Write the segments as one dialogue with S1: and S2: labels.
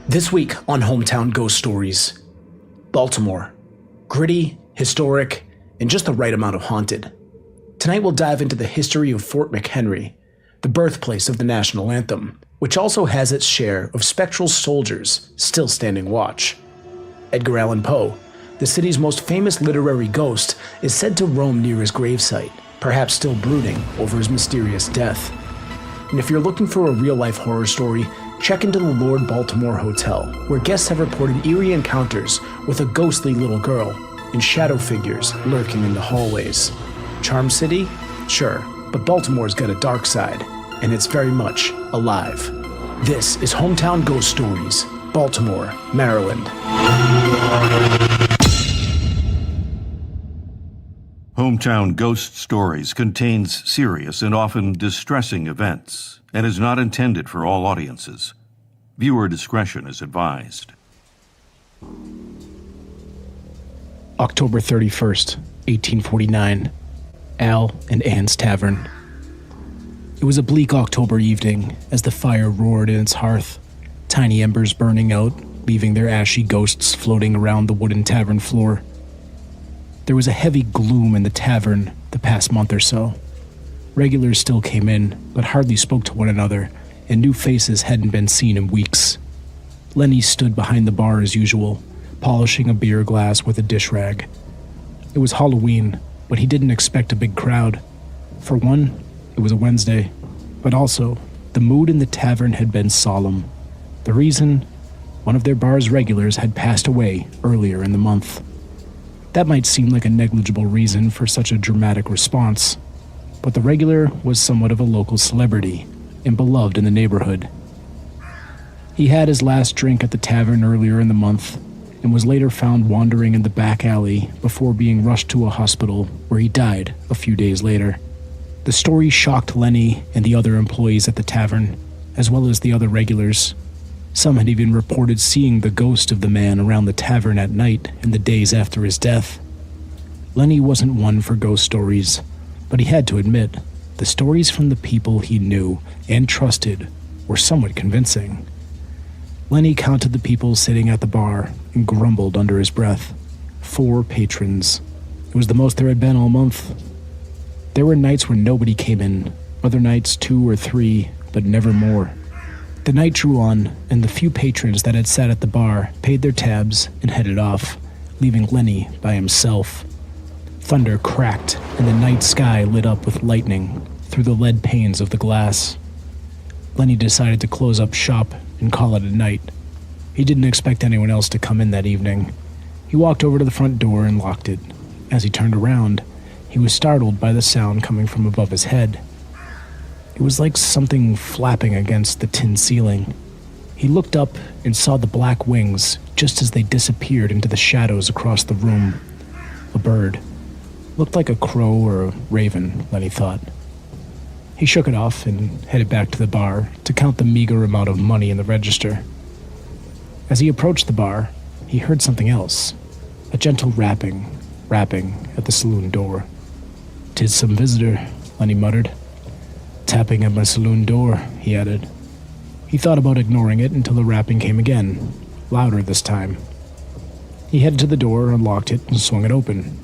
S1: This week on Hometown Ghost Stories, Baltimore. Gritty, historic, and just the right amount of haunted. Tonight we'll dive into the history of Fort McHenry, the birthplace of the national anthem, which also has its share of spectral soldiers still standing watch. Edgar Allan Poe, the city's most famous literary ghost, is said to roam near his gravesite, perhaps still brooding over his mysterious death. And if you're looking for a real-life horror story, check into the Lord Baltimore Hotel, where guests have reported eerie encounters with a ghostly little girl and shadow figures lurking in the hallways. Charm City? Sure, but Baltimore's got a dark side, and it's very much alive. This is Hometown Ghost Stories, Baltimore, Maryland.
S2: Hometown Ghost Stories contains serious and often distressing events and is not intended for all audiences. Viewer discretion is advised.
S1: October 31st, 1849. Al and Ann's Tavern. It was a bleak October evening as the fire roared in its hearth, tiny embers burning out, leaving their ashy ghosts floating around the wooden tavern floor. There was a heavy gloom in the tavern the past month or so. Regulars still came in, but hardly spoke to one another, and new faces hadn't been seen in weeks. Lenny stood behind the bar as usual, polishing a beer glass with a dish rag. It was Halloween, but he didn't expect a big crowd. For one, it was a Wednesday, but also, the mood in the tavern had been solemn. The reason? One of their bar's regulars had passed away earlier in the month. That might seem like a negligible reason for such a dramatic response, but the regular was somewhat of a local celebrity and beloved in the neighborhood. He had his last drink at the tavern earlier in the month and was later found wandering in the back alley before being rushed to a hospital where he died a few days later. The story shocked Lenny and the other employees at the tavern, as well as the other regulars. Some had even reported seeing the ghost of the man around the tavern at night in the days after his death. Lenny wasn't one for ghost stories, but he had to admit, the stories from the people he knew and trusted were somewhat convincing. Lenny counted the people sitting at the bar and grumbled under his breath. 4 patrons. It was the most there had been all month. There were nights where nobody came in, other nights 2 or 3, but never more. The night drew on, and the few patrons that had sat at the bar paid their tabs and headed off, leaving Lenny by himself. Thunder cracked, and the night sky lit up with lightning through the lead panes of the glass. Lenny decided to close up shop and call it a night. He didn't expect anyone else to come in that evening. He walked over to the front door and locked it. As he turned around, he was startled by the sound coming from above his head. It was like something flapping against the tin ceiling. He looked up and saw the black wings just as they disappeared into the shadows across the room. A bird. Looked like a crow or a raven, Lenny thought. He shook it off and headed back to the bar to count the meager amount of money in the register. As he approached the bar, he heard something else. A gentle rapping at the saloon door. "'Tis some visitor," Lenny muttered. "Tapping at my saloon door," he added. He thought about ignoring it until the rapping came again, louder this time. He headed to the door, unlocked it, and swung it open.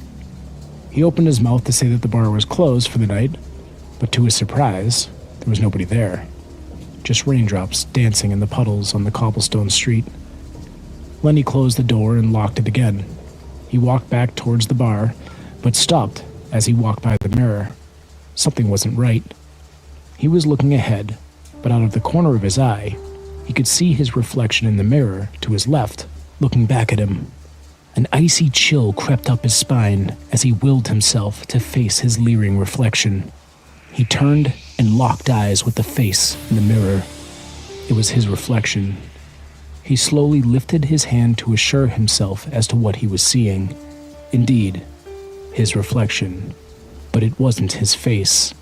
S1: He opened his mouth to say that the bar was closed for the night, but to his surprise, there was nobody there. Just raindrops dancing in the puddles on the cobblestone street. Lenny closed the door and locked it again. He walked back towards the bar, but stopped as he walked by the mirror. Something wasn't right. He was looking ahead, but out of the corner of his eye, he could see his reflection in the mirror to his left, looking back at him. An icy chill crept up his spine as he willed himself to face his leering reflection. He turned and locked eyes with the face in the mirror. It was his reflection. He slowly lifted his hand to assure himself as to what he was seeing. Indeed, his reflection. But it wasn't his face.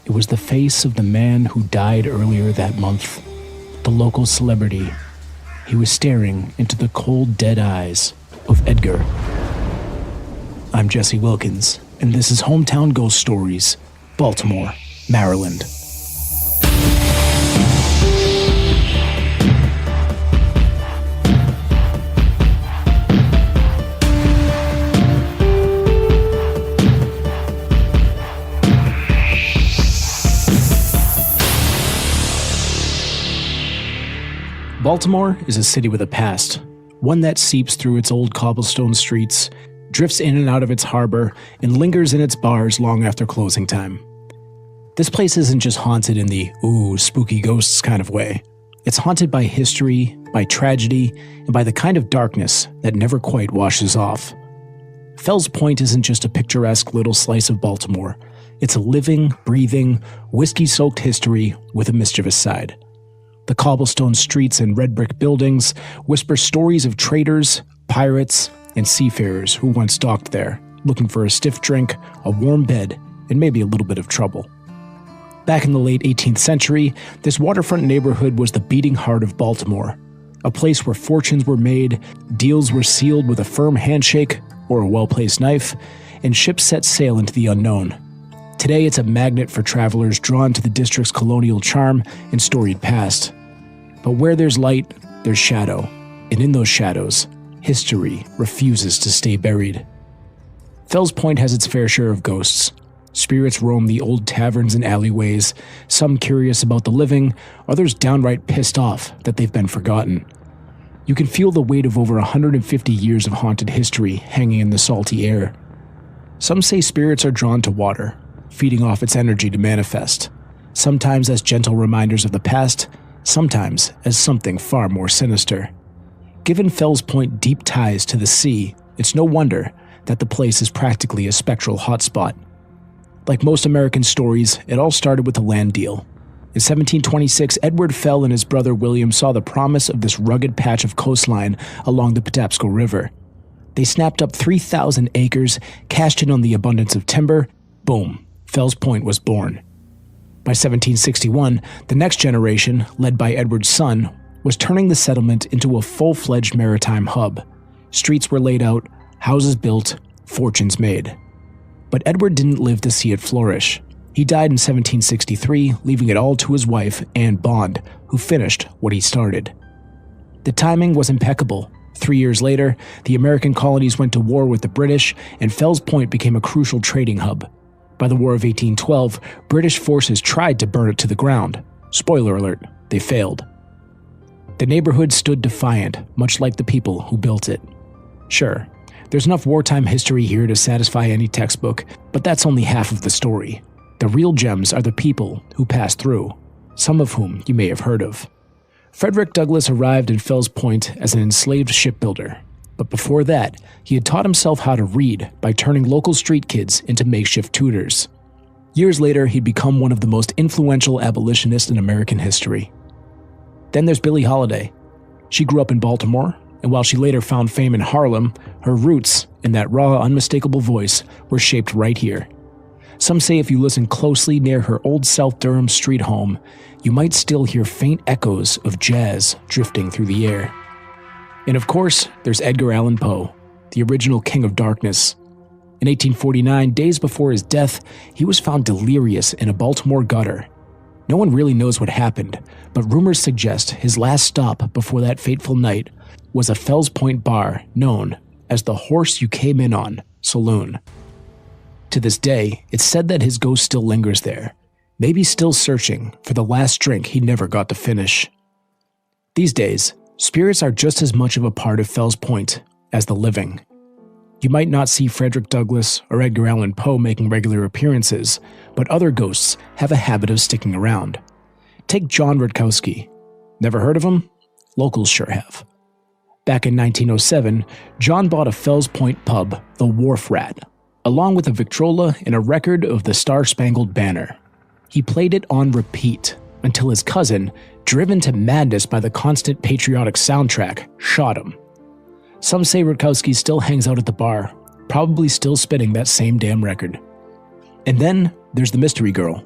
S1: It was the face of the man who died earlier that month, the local celebrity. He was staring into the cold, dead eyes of Edgar. I'm Jesse Wilkins, and this is Hometown Ghost Stories, Baltimore, Maryland. Baltimore is a city with a past, one that seeps through its old cobblestone streets, drifts in and out of its harbor, and lingers in its bars long after closing time. This place isn't just haunted in the, ooh, spooky ghosts kind of way. It's haunted by history, by tragedy, and by the kind of darkness that never quite washes off. Fells Point isn't just a picturesque little slice of Baltimore. It's a living, breathing, whiskey-soaked history with a mischievous side. The cobblestone streets and red brick buildings whisper stories of traders, pirates, and seafarers who once docked there, looking for a stiff drink, a warm bed, and maybe a little bit of trouble. Back in the late 18th century, this waterfront neighborhood was the beating heart of Baltimore, a place where fortunes were made, deals were sealed with a firm handshake or a well-placed knife, and ships set sail into the unknown. Today, it's a magnet for travelers drawn to the district's colonial charm and storied past. But where there's light, there's shadow, and in those shadows, history refuses to stay buried. Fells Point has its fair share of ghosts. Spirits roam the old taverns and alleyways, some curious about the living, others downright pissed off that they've been forgotten. You can feel the weight of over 150 years of haunted history hanging in the salty air. Some say spirits are drawn to water, feeding off its energy to manifest, sometimes as gentle reminders of the past, sometimes as something far more sinister. Given Fells Point deep ties to the sea, it's no wonder that the place is practically a spectral hotspot. Like most American stories, it all started with a land deal. In 1726, Edward Fell and his brother William saw the promise of this rugged patch of coastline along the Patapsco River. They snapped up 3,000 acres, cashed in on the abundance of timber. Boom. Fells Point was born. By 1761, the next generation, led by Edward's son, was turning the settlement into a full-fledged maritime hub. Streets were laid out, houses built, fortunes made. But Edward didn't live to see it flourish. He died in 1763, leaving it all to his wife, Anne Bond, who finished what he started. The timing was impeccable. 3 years later, the American colonies went to war with the British, and Fells Point became a crucial trading hub. By the War of 1812, British forces tried to burn it to the ground. Spoiler alert, they failed. The neighborhood stood defiant, much like the people who built it. Sure, there's enough wartime history here to satisfy any textbook, but that's only half of the story. The real gems are the people who passed through, some of whom you may have heard of. Frederick Douglass arrived in Fells Point as an enslaved shipbuilder. But before that, he had taught himself how to read by turning local street kids into makeshift tutors. Years later, he'd become one of the most influential abolitionists in American history. Then there's Billie Holiday. She grew up in Baltimore, and while she later found fame in Harlem, her roots, in that raw, unmistakable voice, were shaped right here. Some say if you listen closely near her old South Durham street home, you might still hear faint echoes of jazz drifting through the air. And of course, there's Edgar Allan Poe, the original King of Darkness. In 1849, days before his death, he was found delirious in a Baltimore gutter. No one really knows what happened, but rumors suggest his last stop before that fateful night was a Fells Point bar known as the Horse You Came In On Saloon. To this day, it's said that his ghost still lingers there, maybe still searching for the last drink he never got to finish. These days, spirits are just as much of a part of Fells Point as the living. You might not see Frederick Douglass or Edgar Allan Poe making regular appearances, but other ghosts have a habit of sticking around. Take John Rutkowski. Never heard of him? Locals sure have. Back in 1907, John bought a Fells Point pub, the Wharf Rat, along with a Victrola and a record of the Star-Spangled Banner. He played it on repeat until his cousin, driven to madness by the constant patriotic soundtrack, shot him. Some say Rutkowski still hangs out at the bar, probably still spinning that same damn record. And then there's the mystery girl,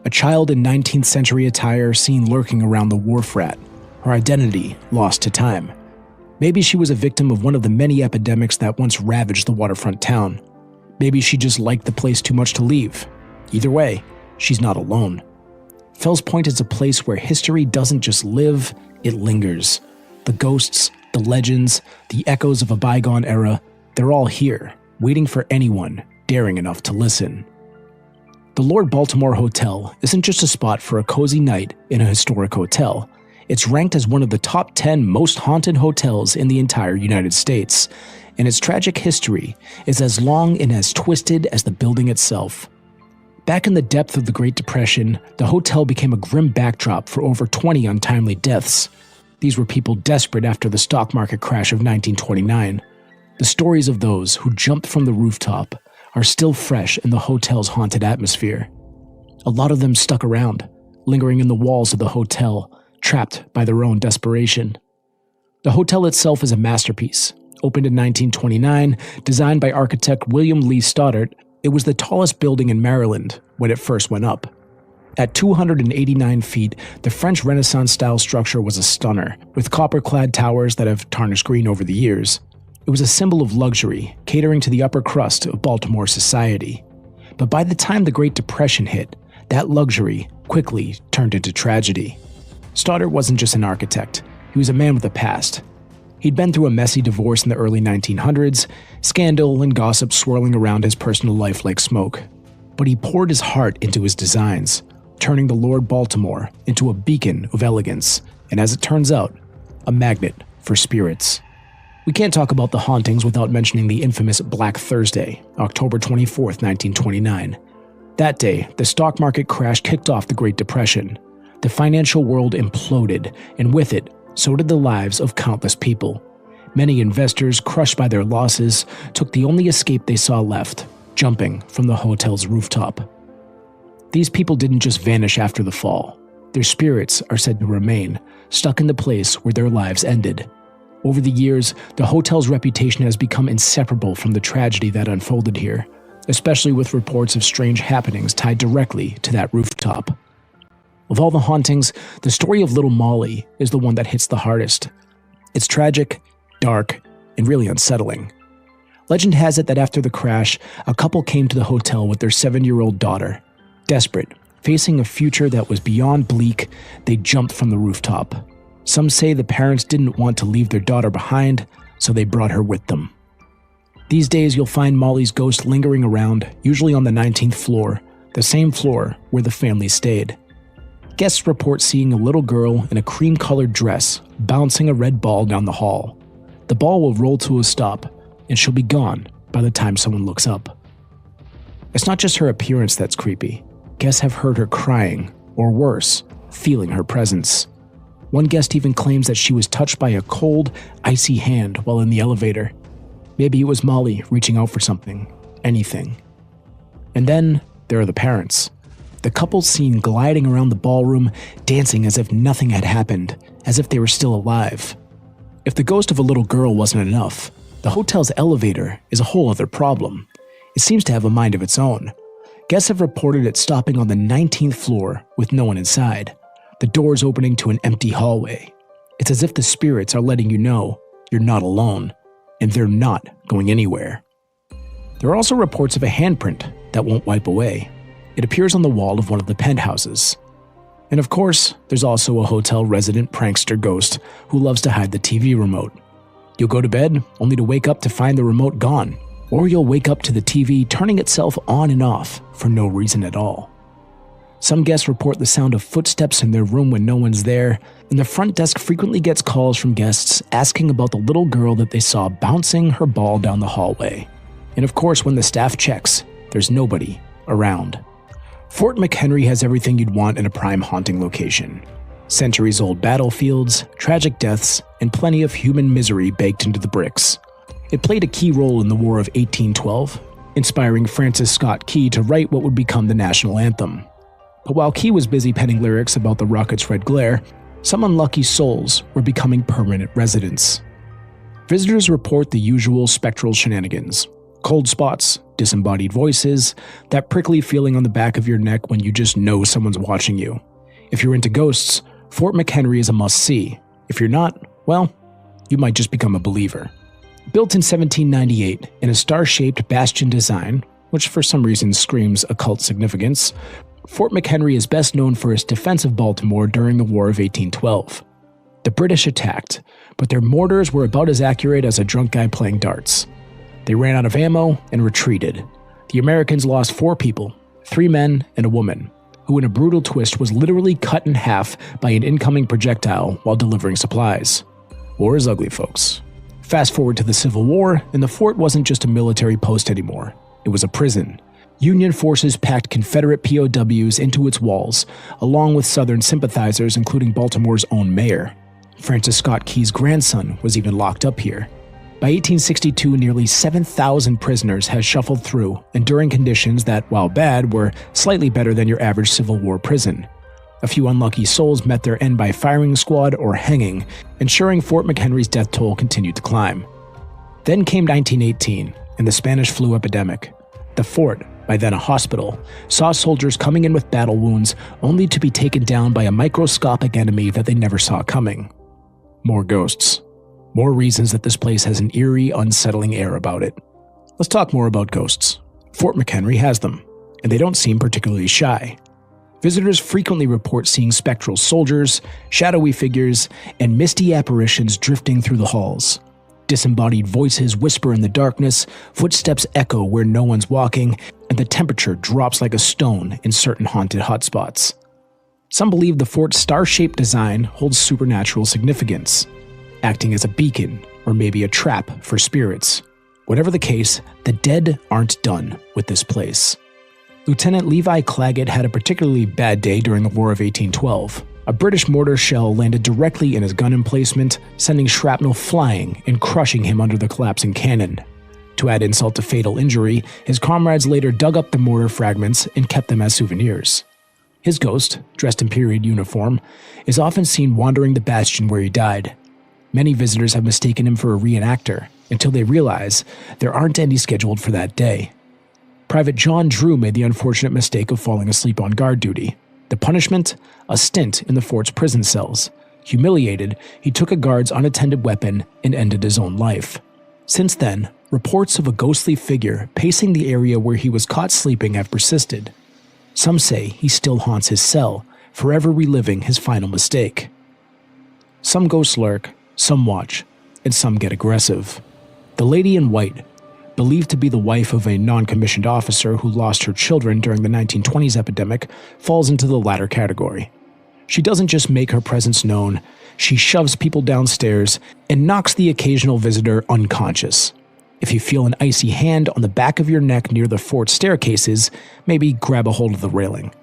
S1: a child in 19th century attire seen lurking around the Wharf Rat, her identity lost to time. Maybe she was a victim of one of the many epidemics that once ravaged the waterfront town. Maybe she just liked the place too much to leave. Either way, she's not alone. Fells Point is a place where history doesn't just live, it lingers. The ghosts, the legends, the echoes of a bygone era, they're all here, waiting for anyone daring enough to listen. The Lord Baltimore Hotel isn't just a spot for a cozy night in a historic hotel. It's ranked as one of the top 10 most haunted hotels in the entire United States, and its tragic history is as long and as twisted as the building itself. Back in the depth of the Great Depression, the hotel became a grim backdrop for over 20 untimely deaths. These were people desperate after the stock market crash of 1929. The stories of those who jumped from the rooftop are still fresh in the hotel's haunted atmosphere. A lot of them stuck around, lingering in the walls of the hotel, trapped by their own desperation. The hotel itself is a masterpiece. Opened in 1929, designed by architect William Lee Stoddart, it was the tallest building in Maryland when it first went up. At 289 feet, the French Renaissance-style structure was a stunner, with copper-clad towers that have tarnished green over the years. It was a symbol of luxury, catering to the upper crust of Baltimore society. But by the time the Great Depression hit, that luxury quickly turned into tragedy. Stoddart wasn't just an architect, he was a man with a past. He'd been through a messy divorce in the early 1900s, scandal and gossip swirling around his personal life like smoke. But he poured his heart into his designs, turning the Lord Baltimore into a beacon of elegance, and as it turns out, a magnet for spirits. We can't talk about the hauntings without mentioning the infamous Black Thursday, October 24th, 1929. That day, the stock market crash kicked off the Great Depression. The financial world imploded, and with it, so did the lives of countless people. Many investors, crushed by their losses, took the only escape they saw left, jumping from the hotel's rooftop. These people didn't just vanish after the fall. Their spirits are said to remain, stuck in the place where their lives ended. Over the years, the hotel's reputation has become inseparable from the tragedy that unfolded here, especially with reports of strange happenings tied directly to that rooftop. Of all the hauntings, the story of little Molly is the one that hits the hardest. It's tragic, dark, and really unsettling. Legend has it that after the crash, a couple came to the hotel with their 7-year-old daughter. Desperate, facing a future that was beyond bleak, they jumped from the rooftop. Some say the parents didn't want to leave their daughter behind, so they brought her with them. These days, you'll find Molly's ghost lingering around, usually on the 19th floor, the same floor where the family stayed. Guests report seeing a little girl in a cream-colored dress bouncing a red ball down the hall. The ball will roll to a stop, and she'll be gone by the time someone looks up. It's not just her appearance that's creepy. Guests have heard her crying, or worse, feeling her presence. One guest even claims that she was touched by a cold, icy hand while in the elevator. Maybe it was Molly reaching out for something, anything. And then there are the parents. The couple seen gliding around the ballroom, dancing as if nothing had happened, as if they were still alive. If the ghost of a little girl wasn't enough, the hotel's elevator is a whole other problem. It seems to have a mind of its own. Guests have reported it stopping on the 19th floor with no one inside, the doors opening to an empty hallway. It's as if the spirits are letting you know you're not alone, and they're not going anywhere. There are also reports of a handprint that won't wipe away. It appears on the wall of one of the penthouses. And of course, there's also a hotel resident prankster ghost who loves to hide the TV remote. You'll go to bed only to wake up to find the remote gone, or you'll wake up to the TV turning itself on and off for no reason at all. Some guests report the sound of footsteps in their room when no one's there, and the front desk frequently gets calls from guests asking about the little girl that they saw bouncing her ball down the hallway. And of course, when the staff checks, there's nobody around. Fort McHenry has everything you'd want in a prime haunting location. Centuries-old battlefields, tragic deaths, and plenty of human misery baked into the bricks. It played a key role in the War of 1812, inspiring Francis Scott Key to write what would become the national anthem. But while Key was busy penning lyrics about the rocket's red glare, some unlucky souls were becoming permanent residents. Visitors report the usual spectral shenanigans. Cold spots, disembodied voices, that prickly feeling on the back of your neck when you just know someone's watching you. If you're into ghosts, Fort McHenry is a must-see. If you're not, well, you might just become a believer. Built in 1798 in a star-shaped bastion design, which for some reason screams occult significance, Fort McHenry is best known for its defense of Baltimore during the War of 1812. The British attacked, but their mortars were about as accurate as a drunk guy playing darts. They ran out of ammo and retreated. The Americans lost 4 people, 3 men and a woman, who in a brutal twist was literally cut in half by an incoming projectile while delivering supplies. War is ugly, folks. Fast forward to the Civil War, and the fort wasn't just a military post anymore. It was a prison. Union forces packed Confederate POWs into its walls, along with Southern sympathizers, including Baltimore's own mayor. Francis Scott Key's grandson was even locked up here. By 1862, nearly 7,000 prisoners had shuffled through, enduring conditions that, while bad, were slightly better than your average Civil War prison. A few unlucky souls met their end by firing squad or hanging, ensuring Fort McHenry's death toll continued to climb. Then came 1918 and the Spanish flu epidemic. The fort, by then a hospital, saw soldiers coming in with battle wounds only to be taken down by a microscopic enemy that they never saw coming. More ghosts. More reasons that this place has an eerie, unsettling air about it. Let's talk more about ghosts. Fort McHenry has them, and they don't seem particularly shy. Visitors frequently report seeing spectral soldiers, shadowy figures, and misty apparitions drifting through the halls. Disembodied voices whisper in the darkness, footsteps echo where no one's walking, and the temperature drops like a stone in certain haunted hotspots. Some believe the fort's star-shaped design holds supernatural significance, acting as a beacon or maybe a trap for spirits. Whatever the case, the dead aren't done with this place. Lieutenant Levi Claggett had a particularly bad day during the War of 1812. A British mortar shell landed directly in his gun emplacement, sending shrapnel flying and crushing him under the collapsing cannon. To add insult to fatal injury, his comrades later dug up the mortar fragments and kept them as souvenirs. His ghost, dressed in period uniform, is often seen wandering the bastion where he died. Many visitors have mistaken him for a reenactor until they realize there aren't any scheduled for that day. Private John Drew made the unfortunate mistake of falling asleep on guard duty. The punishment? A stint in the fort's prison cells. Humiliated, he took a guard's unattended weapon and ended his own life. Since then, reports of a ghostly figure pacing the area where he was caught sleeping have persisted. Some say he still haunts his cell, forever reliving his final mistake. Some ghosts lurk, some watch, and some get aggressive. The Lady in White, believed to be the wife of a non-commissioned officer who lost her children during the 1920s epidemic, falls into the latter category. She doesn't just make her presence known, she shoves people downstairs and knocks the occasional visitor unconscious. If you feel an icy hand on the back of your neck near the fort staircases, maybe grab a hold of the railing.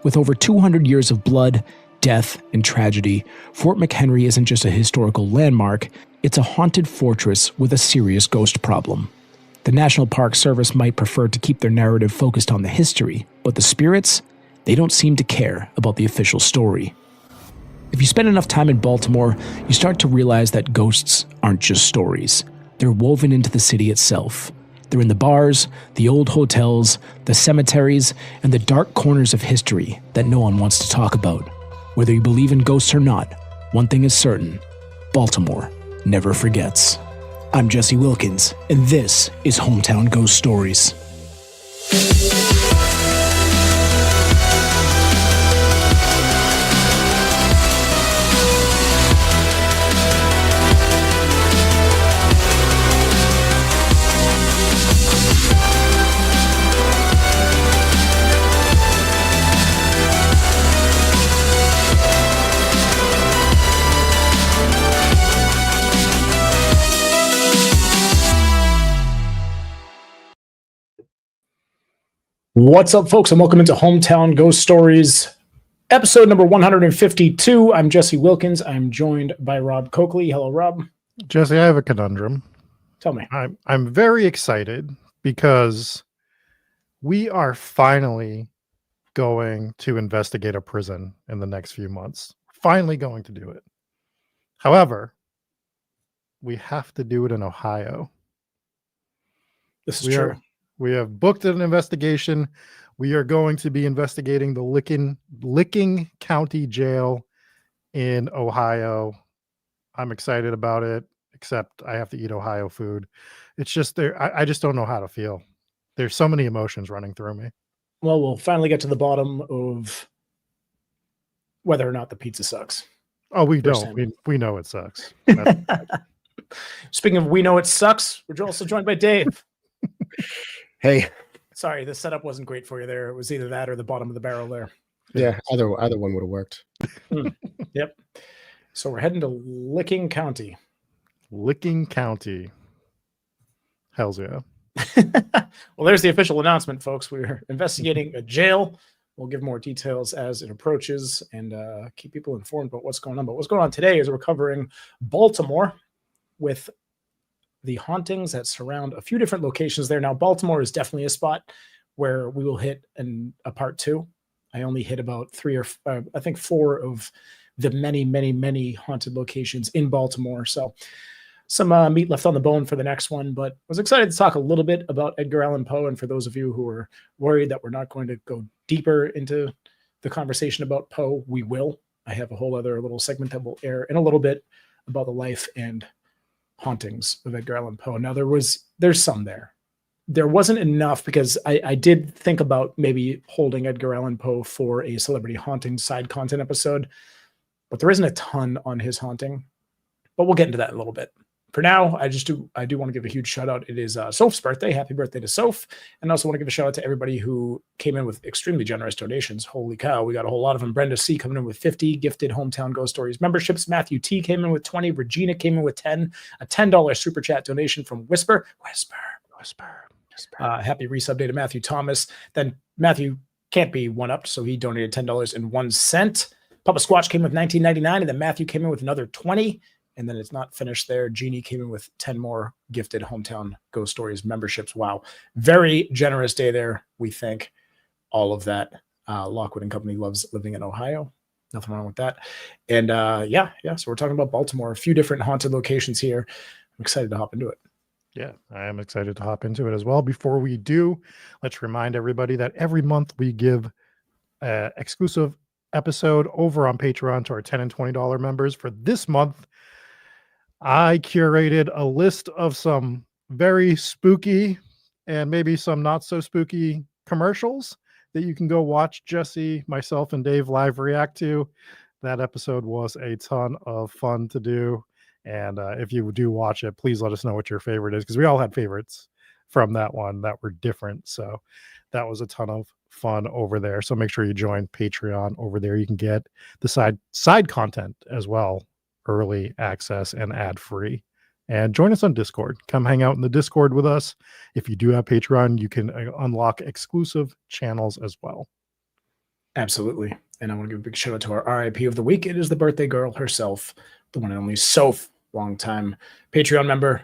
S1: With over 200 years of blood, death, and tragedy, Fort McHenry isn't just a historical landmark, it's a haunted fortress with a serious ghost problem. The National Park Service might prefer to keep their narrative focused on the history, but the spirits, they don't seem to care about the official story. If you spend enough time in Baltimore, you start to realize that ghosts aren't just stories. They're woven into the city itself. They're in the bars, the old hotels, the cemeteries, and the dark corners of history that no one wants to talk about. Whether you believe in ghosts or not, one thing is certain: Baltimore never forgets. I'm Jesse Wilkins, and this is Hometown Ghost Stories. What's up, folks, and welcome into Hometown Ghost Stories, episode number 152. I'm Jesse Wilkins. I'm joined by Rob Coakley. Hello, Rob.
S3: Jesse, I have a conundrum.
S1: Tell me.
S3: I'm very excited because we are finally going to investigate a prison in the next few months. Finally going to do it. However, we have to do it in Ohio.
S1: This is true.
S3: We have booked an investigation. We are going to be investigating the Licking County Jail in Ohio. I'm excited about it, except I have to eat Ohio food. It's just there. I just don't know how to feel. There's so many emotions running through me.
S1: Well, we'll finally get to the bottom of whether or not the pizza sucks.
S3: Oh, we don't. We know it sucks.
S1: Speaking of we know it sucks, we're also joined by Dave.
S4: Hey.
S1: Sorry, the setup wasn't great for you there. It was either that or the bottom of the barrel there.
S4: Yeah, either one would have worked.
S5: Yep. So we're heading to Licking County.
S3: Licking County. Hells yeah.
S5: Well, there's the official announcement, folks. We're investigating a jail. We'll give more details as it approaches and keep people informed about what's going on. But what's going on today is we're covering Baltimore with the hauntings that surround a few different locations there. Now, Baltimore is definitely a spot where we will hit a part 2. I only hit about 3 or I think 4 of the many haunted locations in Baltimore. So some meat left on the bone for the next one, but was excited to talk a little bit about Edgar Allan Poe. And for those of you who are worried that we're not going to go deeper into the conversation about Poe, we will. I have a whole other little segment that will air in a little bit about the life and hauntings of Edgar Allan Poe. Now there's some there. There wasn't enough because I did think about maybe holding Edgar Allan Poe for a celebrity haunting side content episode, but there isn't a ton on his haunting, but we'll get into that in a little bit. For now, I do want to give a huge shout out. It is Soph's birthday. Happy birthday to Soph. And also want to give a shout out to everybody who came in with extremely generous donations. Holy cow, we got a whole lot of them. Brenda C coming in with 50 gifted Hometown Ghost Stories memberships. Matthew T came in with 20. Regina came in with 10. A $10 super chat donation from Whisper. Happy resub day to Matthew Thomas. Then Matthew can't be one-upped, so he donated $10.01. Papa Squatch came with $19.99, and then Matthew came in with another 20. And then it's not finished there. Jeannie came in with 10 more gifted Hometown Ghost Stories memberships. Wow. Very generous day there. We thank all of that. Lockwood and Company loves living in Ohio. Nothing wrong with that. And yeah. So we're talking about Baltimore, a few different haunted locations here. I'm excited to hop into it.
S3: Yeah, I am excited to hop into it as well. Before we do, let's remind everybody that every month we give an exclusive episode over on Patreon to our $10 and $20 members. For this month, I curated a list of some very spooky and maybe some not so spooky commercials that you can go watch Jesse, myself, and Dave live react to. That episode was a ton of fun to do. And if you do watch it, please let us know what your favorite is, because we all had favorites from that one that were different. So that was a ton of fun over there. So make sure you join Patreon over there. You can get the side content as well, early access and ad free. And join us on Discord. Come hang out in the Discord with us. If you do have Patreon, you can unlock exclusive channels as well.
S5: Absolutely. And I want to give a big shout out to our RIP of the week. It is the birthday girl herself, the one and only Soph, long-time Patreon member,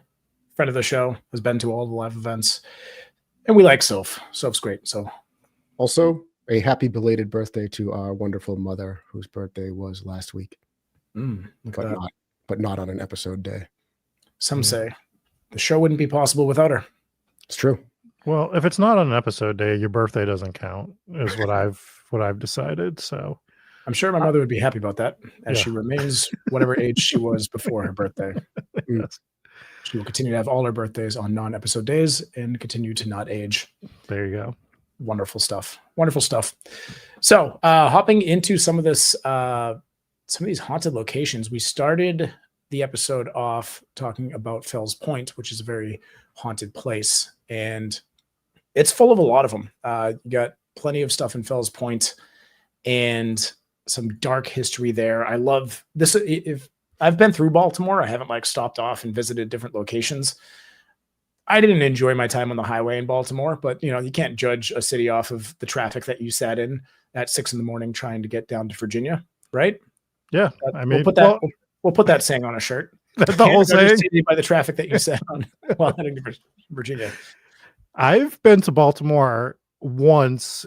S5: friend of the show, has been to all the live events. And we like Soph. Soph's great. So
S4: also, a happy belated birthday to our wonderful mother, whose birthday was last week. But not on an episode day.
S5: Some say the show wouldn't be possible without her.
S4: It's true.
S3: Well, if it's not on an episode day, your birthday doesn't count, is what I've decided. So
S5: I'm sure my mother would be happy about that, as she remains whatever age she was before her birthday.
S3: Yes.
S5: She will continue to have all her birthdays on non-episode days and continue to not age.
S3: There you go.
S5: Wonderful stuff. Wonderful stuff. So hopping into some of these haunted locations, we started the episode off talking about Fells Point, which is a very haunted place, and it's full of a lot of them. You got plenty of stuff in Fells Point and some dark history there. I love this. If I've been through Baltimore, I haven't stopped off and visited different locations. I didn't enjoy my time on the highway in Baltimore, but you can't judge a city off of the traffic that you sat in at 6 a.m. trying to get down to Virginia, right?
S3: Yeah, I mean,
S5: we'll put that saying on a shirt.
S3: That's the whole saying.
S5: By the traffic that you sat on while heading to Virginia.
S3: I've been to Baltimore once.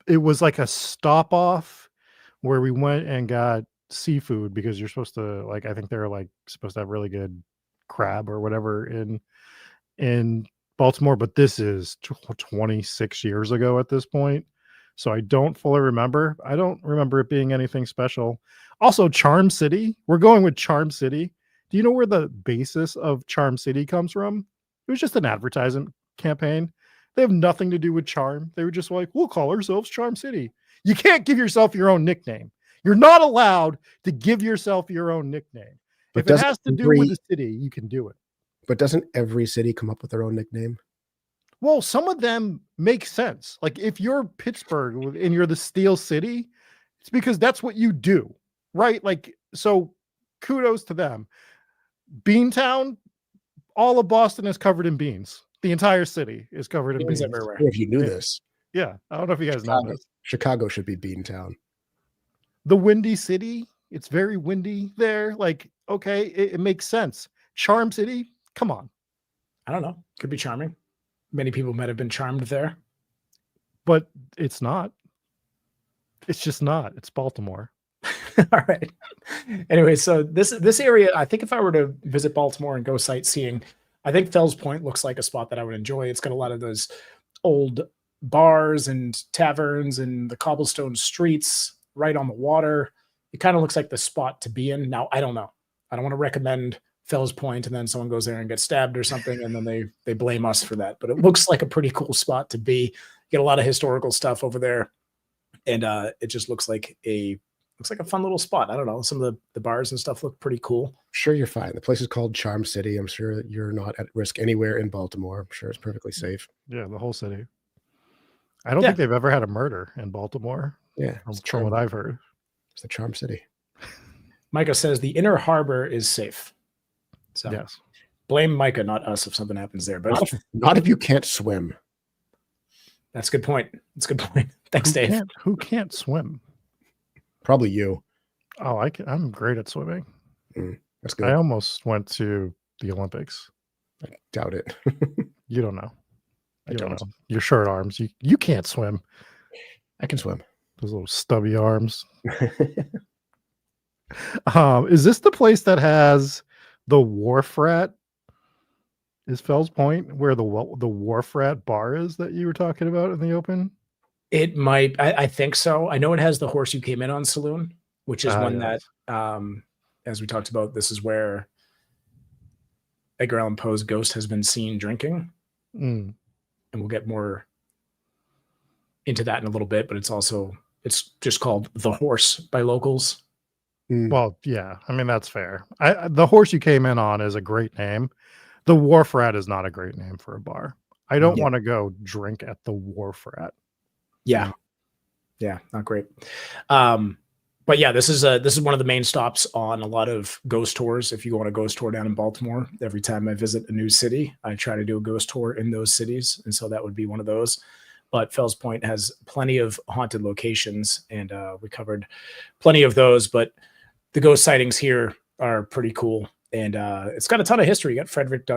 S3: It was like a stop off where we went and got seafood because you're supposed to I think they're supposed to have really good crab or whatever in Baltimore, but this is 26 years ago at this point. So I don't fully remember. I don't remember it being anything special. Also, Charm City. We're going with Charm City. Do you know where the basis of Charm City comes from? It was just an advertising campaign. They have nothing to do with charm. They were just like, we'll call ourselves Charm City. You can't give yourself your own nickname. You're not allowed to give yourself your own nickname. But if it has to do with the city, you can do it.
S4: But doesn't every city come up with their own nickname?
S3: Well, some of them make sense. Like if you're Pittsburgh and you're the Steel City, It's because that's what you do, right? Like, so kudos to them. Beantown, all of Boston is covered in beans. The entire city is covered in beans.
S5: everywhere.
S4: If you knew this,
S3: Yeah, I don't know if you guys know this.
S4: Chicago should be Beantown.
S3: The Windy City, it's very windy there. Like, okay, it makes sense. Charm City, come on.
S5: I don't know. Could be charming. Many people might have been charmed there.
S3: But it's not. It's just not. It's Baltimore.
S5: All right. Anyway, so this area, I think if I were to visit Baltimore and go sightseeing, I think Fells Point looks like a spot that I would enjoy. It's got a lot of those old bars and taverns and the cobblestone streets right on the water. It kind of looks like the spot to be in. Now, I don't know. I don't want to recommend Fells Point and then someone goes there and gets stabbed or something and then they blame us for that. But it looks like a pretty cool spot to be. You get a lot of historical stuff over there. And it just looks like a fun little spot. I don't know. Some of the bars and stuff look pretty cool.
S4: Sure, you're fine. The place is called Charm City. I'm sure that you're not at risk anywhere in Baltimore. I'm sure it's perfectly safe.
S3: Yeah, the whole city. I don't think they've ever had a murder in Baltimore.
S4: Yeah,
S3: from what I've heard.
S4: It's the Charm City.
S5: Micah says the inner harbor is safe. So
S3: yes,
S5: blame Micah, not us, if something happens there. But
S4: not if you can't swim.
S5: That's a good point. That's a good point. Thanks, Dave.
S3: Who can't swim?
S4: Probably you.
S3: Oh, I'm great at swimming.
S4: That's good.
S3: I almost went to the Olympics.
S4: I doubt it.
S3: You don't know.
S4: I don't know.
S3: Your short arms. You can't swim.
S4: I can swim.
S3: Those little stubby arms. Is this the place that has the wharf rat? Is Fells Point where the wharf rat bar is that you were talking about in the open?
S5: It might. I think so. I know it has the Horse You Came In On saloon, which is one that, as we talked about, this is where Edgar Allan Poe's ghost has been seen drinking. And we'll get more into that in a little bit, but it's just called The Horse by locals.
S3: Well, yeah. I mean, that's fair. The Horse You Came In On is a great name. The Wharf Rat is not a great name for a bar. I don't want to go drink at the Wharf Rat.
S5: Yeah. Yeah. Not great. But yeah, this is one of the main stops on a lot of ghost tours. If you go on a ghost tour down in Baltimore, every time I visit a new city, I try to do a ghost tour in those cities. And so that would be one of those. But Fells Point has plenty of haunted locations, and we covered plenty of those. But the ghost sightings here are pretty cool. And it's got a ton of history. You got Frederick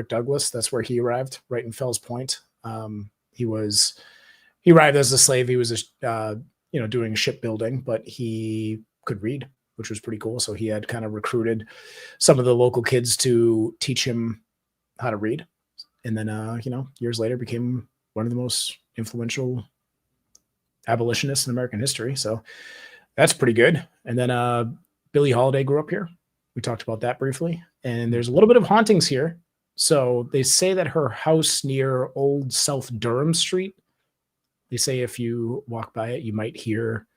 S5: Douglass. That's where he arrived, right in Fells Point. He arrived as a slave. He was doing shipbuilding, but he could read, which was pretty cool. So he had kind of recruited some of the local kids to teach him how to read. And then, years later became one of the most influential abolitionists in American history. So that's pretty good. And then Billie Holiday grew up here. We talked about that briefly. And there's a little bit of hauntings here. So they say that her house near Old South Durham Street, they say if you walk by it, you might hear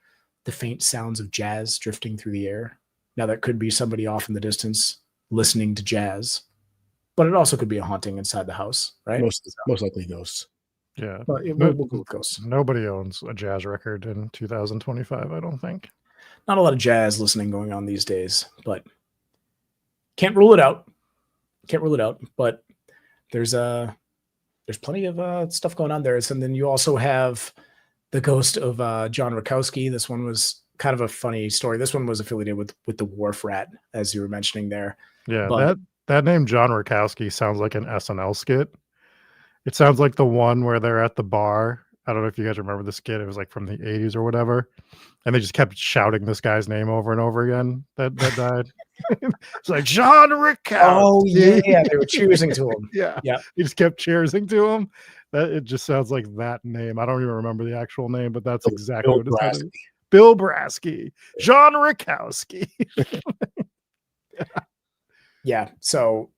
S5: the faint sounds of jazz drifting through the air. Now, that could be somebody off in the distance listening to jazz, but it also could be a haunting inside the house, right?
S4: Most likely ghosts.
S3: Yeah.
S5: But we'll go with ghosts.
S3: Nobody owns a jazz record in 2025, I don't think.
S5: Not a lot of jazz listening going on these days, but can't rule it out. But there's plenty of stuff going on there. And then you also have the ghost of John Rakowski. This one was kind of a funny story. This one was affiliated with the Wharf Rat, as you were mentioning there.
S3: Yeah, but that name John Rakowski sounds like an SNL skit. It sounds like the one where they're at the bar. I don't know if you guys remember the skit. It was like from the 80s or whatever. And they just kept shouting this guy's name over and over again that died. It's like, John Rakowski.
S5: Oh, yeah. They were cheersing to him.
S3: Yeah.
S5: Yeah.
S3: He just kept cheersing to him. It just sounds like that name. I don't even remember the actual name, but that's exactly what it is. Bill Brasky. John Rakowski.
S5: Yeah. So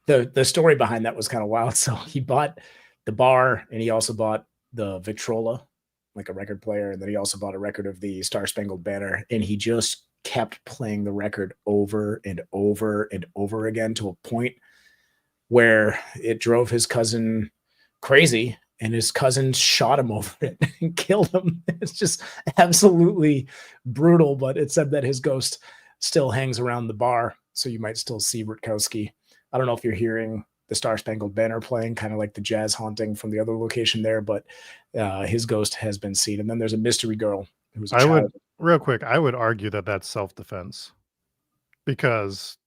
S5: the story behind that was kind of wild. So he bought the bar and he also bought the Victrola, like a record player. And then he also bought a record of the Star Spangled Banner. And he just kept playing the record over and over and over again to a point where it drove his cousin crazy. and his cousin shot him over it and killed him. It's just absolutely brutal, but it said that his ghost still hangs around the bar, so you might still see Rutkowski. I don't know if you're hearing the Star Spangled Banner playing, kind of like the jazz haunting from the other location there, but his ghost has been seen. And then there's a mystery girl who's a child.
S3: Real quick, I would argue that that's self-defense, because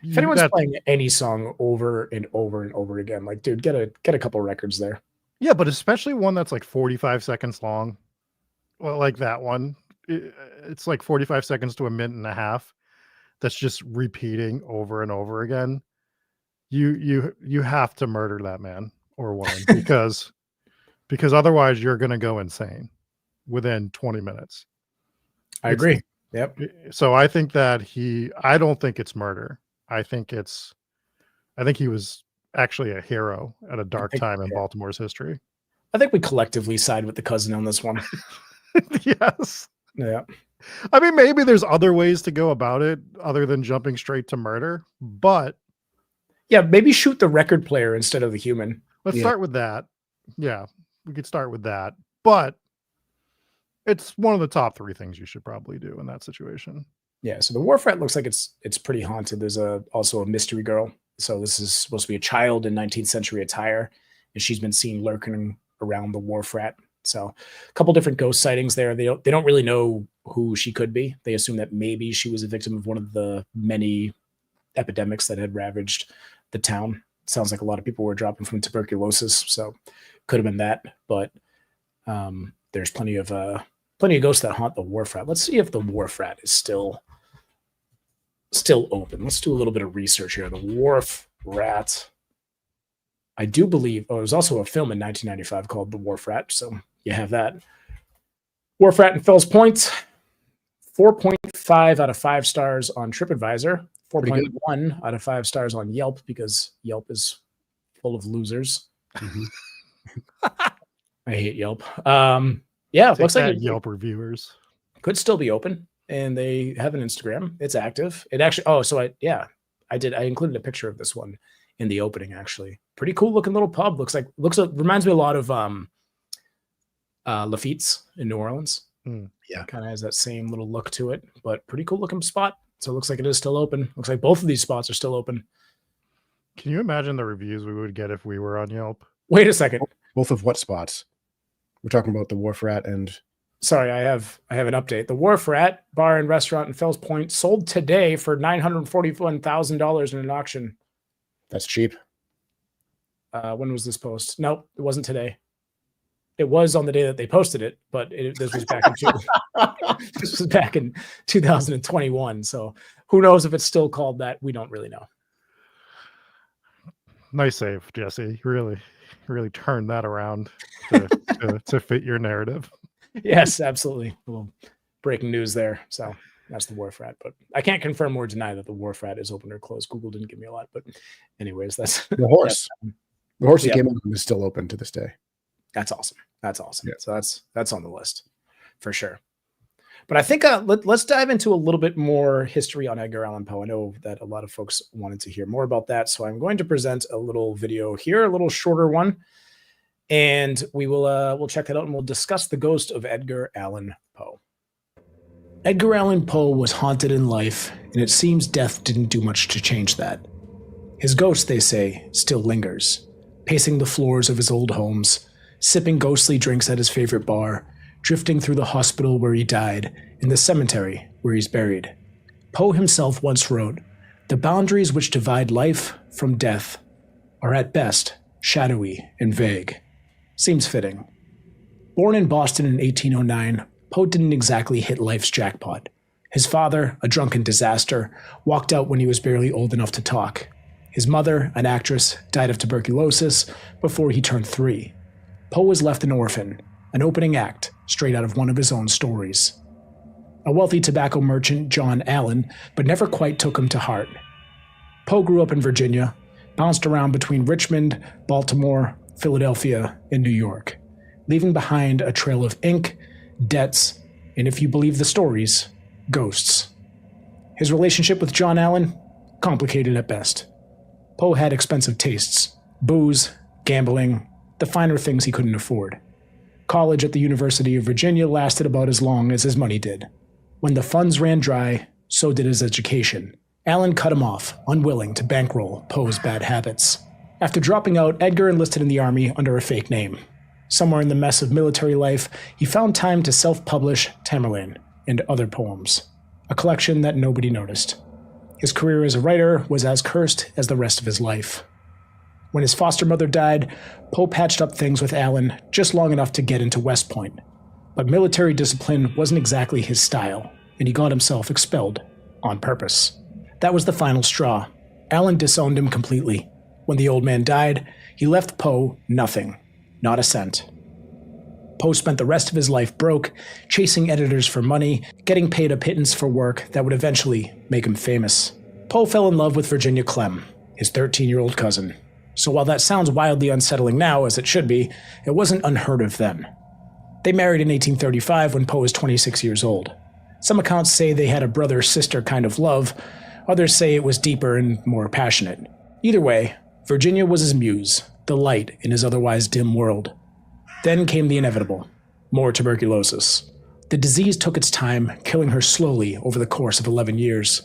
S5: if anyone's playing any song over and over and over again, like, dude, get a couple records there.
S3: Yeah, but especially one that's like 45 seconds long. Well, like that one, it's like 45 seconds to a minute and a half. That's just repeating over and over again. You have to murder that man or woman because otherwise you're going to go insane within 20 minutes.
S5: I agree. Yep.
S3: So I think that I don't think it's murder. I think he was actually a hero at a dark time in Baltimore's history.
S5: I think we collectively side with the cousin on this one.
S3: Yes.
S5: Yeah.
S3: I mean, maybe there's other ways to go about it other than jumping straight to murder, but
S5: yeah, maybe shoot the record player instead of the human.
S3: Let's start with that. Yeah, we could start with that, but it's one of the top 3 things you should probably do in that situation.
S5: Yeah, so the wharf rat looks like it's pretty haunted. There's also a mystery girl. So this is supposed to be a child in 19th century attire, and she's been seen lurking around the wharf rat. So a couple different ghost sightings there. They don't really know who she could be. They assume that maybe she was a victim of one of the many epidemics that had ravaged the town. Sounds like a lot of people were dropping from tuberculosis, so could have been that. But there's plenty of ghosts that haunt the wharf rat. Let's see if the wharf rat is still open. Let's do a little bit of research here. The wharf rat. I do believe. Oh, there was also a film in 1995 called The Wharf Rat. So you have that. Wharf Rat in Fells Point. 4.5 out of 5 stars on TripAdvisor. 4.1 out of 5 stars on Yelp, because Yelp is full of losers. Mm-hmm. I hate Yelp. Yeah, it looks like
S3: Yelp reviewers
S5: could still be open, and they have an Instagram. It's active. It actually. Oh, so I included a picture of this one in the opening. Actually, pretty cool looking little pub. Reminds me a lot of Lafitte's in New Orleans. Yeah, kind of has that same little look to it, but pretty cool looking spot. So it looks like it is still open. Looks like both of these spots are still open.
S3: Can you imagine the reviews we would get if we were on Yelp?
S5: Wait a second.
S4: Both of what spots? We're talking about the Wharf Rat and...
S5: Sorry, I have an update. The Wharf Rat Bar and Restaurant in Fells Point sold today for $941,000 in an auction.
S4: That's cheap.
S5: When was this post? Nope, it wasn't today. It was on the day that they posted it, but this was back in 2021. So who knows if it's still called that? We don't really know.
S3: Nice save, Jesse. Really turned that around to fit your narrative.
S5: Yes, absolutely. A little breaking news there. So that's the Wharf Rat, but I can't confirm or deny that the Wharf Rat is open or closed. Google didn't give me a lot, but anyways, that's
S4: the horse. The horse that came in is still open to this day.
S5: That's awesome. That's awesome.
S4: Yeah.
S5: So that's on the list for sure. But I think let's dive into a little bit more history on Edgar Allan Poe. I know that a lot of folks wanted to hear more about that, so I'm going to present a little video here, a little shorter one, and we'll check that out and we'll discuss the ghost of Edgar Allan Poe. Edgar Allan Poe was haunted in life, and it seems death didn't do much to change that. His ghost, they say, still lingers, pacing the floors of his old homes, sipping ghostly drinks at his favorite bar, drifting through the hospital where he died, and the cemetery where he's buried. Poe himself once wrote, "The boundaries which divide life from death are at best shadowy and vague." Seems fitting. Born in Boston in 1809, Poe didn't exactly hit life's jackpot. His father, a drunken disaster, walked out when he was barely old enough to talk. His mother, an actress, died of tuberculosis before he turned 3. Poe was left an orphan, an opening act straight out of one of his own stories. A wealthy tobacco merchant, John Allen, but never quite took him to heart. Poe grew up in Virginia, bounced around between Richmond, Baltimore, Philadelphia, and New York, leaving behind a trail of ink, debts, and if you believe the stories, ghosts. His relationship with John Allen? Complicated at best. Poe had expensive tastes: booze, gambling,
S1: the finer things he couldn't afford. College at the University of Virginia lasted about as long as his money did. When the funds ran dry, so did his education. Allan cut him off, unwilling to bankroll Poe's bad habits. After dropping out, Edgar enlisted in the army under a fake name. Somewhere in the mess of military life, he found time to self-publish Tamerlane and other poems, a collection that nobody noticed. His career as a writer was as cursed as the rest of his life. When his foster mother died, Poe patched up things with Allan just long enough to get into West Point. But military discipline wasn't exactly his style, and he got himself expelled on purpose. That was the final straw. Allan disowned him completely. When the old man died, he left Poe nothing, not a cent. Poe spent the rest of his life broke, chasing editors for money, getting paid a pittance for work that would eventually make him famous. Poe fell in love with Virginia Clem, his 13-year-old cousin. So while that sounds wildly unsettling now, as it should be, it wasn't unheard of then. They married in 1835 when Poe was 26 years old. Some accounts say they had a brother-sister kind of love, others say it was deeper and more passionate. Either way, Virginia was his muse, the light in his otherwise dim world. Then came the inevitable, more tuberculosis. The disease took its time, killing her slowly over the course of 11 years.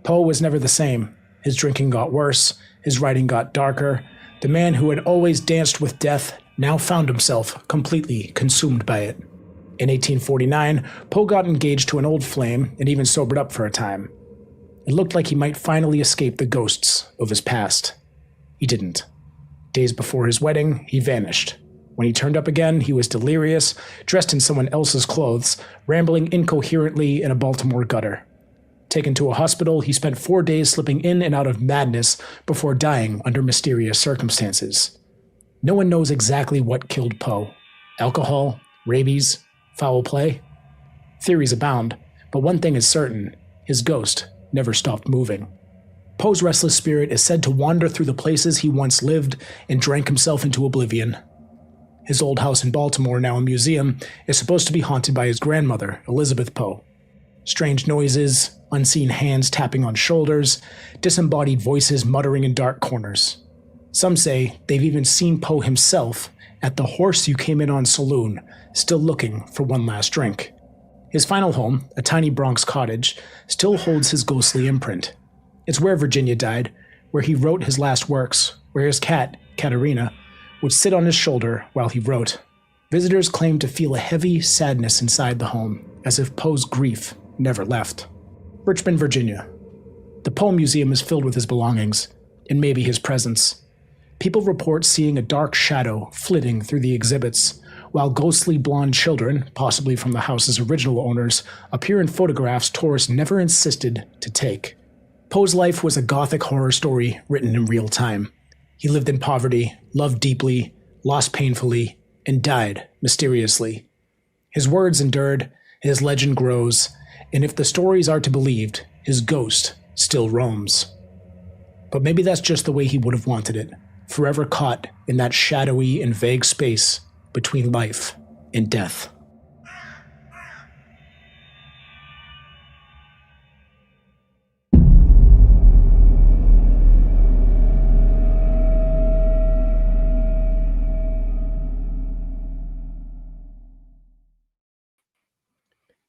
S1: Poe was never the same. His drinking got worse, his writing got darker. The man who had always danced with death now found himself completely consumed by it. In 1849, Poe got engaged to an old flame and even sobered up for a time. It looked like he might finally escape the ghosts of his past. He didn't. Days before his wedding, he vanished. When he turned up again, he was delirious, dressed in someone else's clothes, rambling incoherently in a Baltimore gutter. Taken to a hospital, he spent 4 days slipping in and out of madness before dying under mysterious circumstances. No one knows exactly what killed Poe. Alcohol, rabies, foul play? Theories abound, but one thing is certain: his ghost never stopped moving. Poe's restless spirit is said to wander through the places he once lived and drank himself into oblivion. His old house in Baltimore, now a museum, is supposed to be haunted by his grandmother, Elizabeth Poe. Strange noises, unseen hands tapping on shoulders, disembodied voices muttering in dark corners. Some say they've even seen Poe himself at the Horse You Came In On saloon, still looking for one last drink. His final home, a tiny Bronx cottage, still holds his ghostly imprint. It's where Virginia died, where he wrote his last works, where his cat, Katerina, would sit on his shoulder while he wrote. Visitors claim to feel a heavy sadness inside the home, as if Poe's grief never left. Richmond, Virginia. The Poe Museum is filled with his belongings, and maybe his presence. People report seeing a dark shadow flitting through the exhibits, while ghostly blonde children, possibly from the house's original owners, appear in photographs tourists never insisted to take. Poe's life was a gothic horror story written in real time. He lived in poverty, loved deeply, lost painfully, and died mysteriously. His words endured, his legend grows, and if the stories are to be believed, his ghost still roams. But maybe that's just the way he would have wanted it, forever caught in that shadowy and vague space between life and death.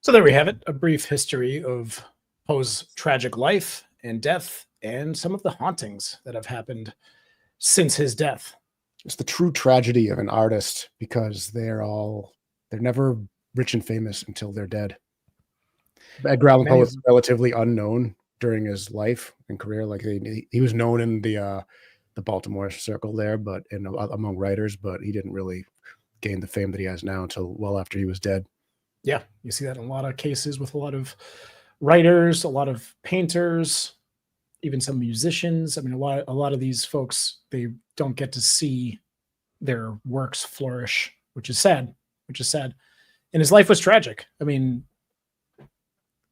S5: So there we have it, a brief history of Poe's tragic life and death and some of the hauntings that have happened since his death.
S4: It's the true tragedy of an artist, because they're never rich and famous until they're dead. Edgar Allan Poe was relatively unknown during his life and career. Like he was known in the Baltimore circle there, but among writers, but he didn't really gain the fame that he has now until well after he was dead.
S5: Yeah, you see that in a lot of cases with a lot of writers, a lot of painters, even some musicians. I mean, a lot of these folks, they don't get to see their works flourish, which is sad. And his life was tragic. I mean,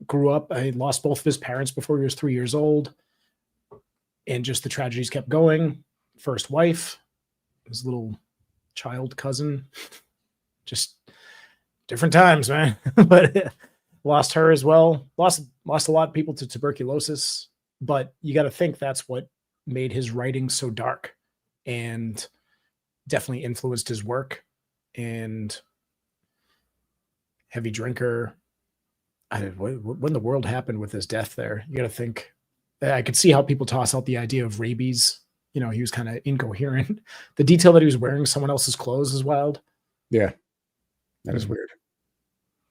S5: grew up, I lost both of his parents before he was 3 years old, and just the tragedies kept going. First wife, his little child cousin, just different times, man. But lost her as well. Lost a lot of people to tuberculosis. But you got to think that's what made his writing so dark. And definitely influenced his work, and heavy drinker. When the world happened with his death there, you got to think. I could see how people toss out the idea of rabies. You know, he was kind of incoherent. The detail that he was wearing someone else's clothes is wild.
S4: Yeah, that is weird.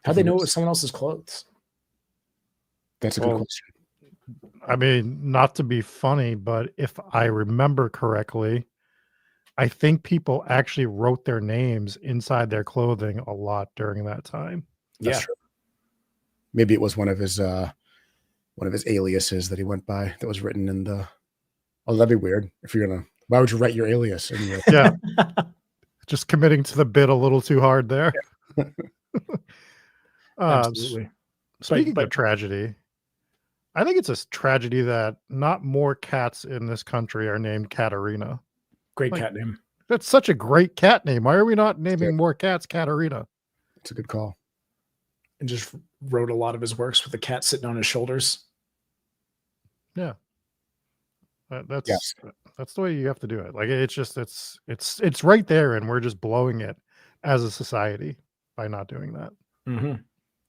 S5: How'd they know it was someone else's clothes?
S4: That's a good question.
S3: I mean, not to be funny, but if I remember correctly, I think people actually wrote their names inside their clothing a lot during that time.
S4: That's true. Maybe it was one of his aliases that he went by that was written in the. Oh, that'd be weird. If you're gonna, why would you write your alias in your?
S3: Yeah, just committing to the bit a little too hard there.
S4: Yeah.
S5: Absolutely.
S3: Speaking of tragedy, I think it's a tragedy that not more cats in this country are named Katarina.
S5: Great cat name.
S3: That's such a great cat name. Why are we not naming more cats Katarina?
S4: It's a good call.
S5: And just wrote a lot of his works with the cat sitting on his shoulders.
S3: Yeah. That's the way you have to do it. Like it's right there, and we're just blowing it as a society by not doing that.
S5: Mm-hmm.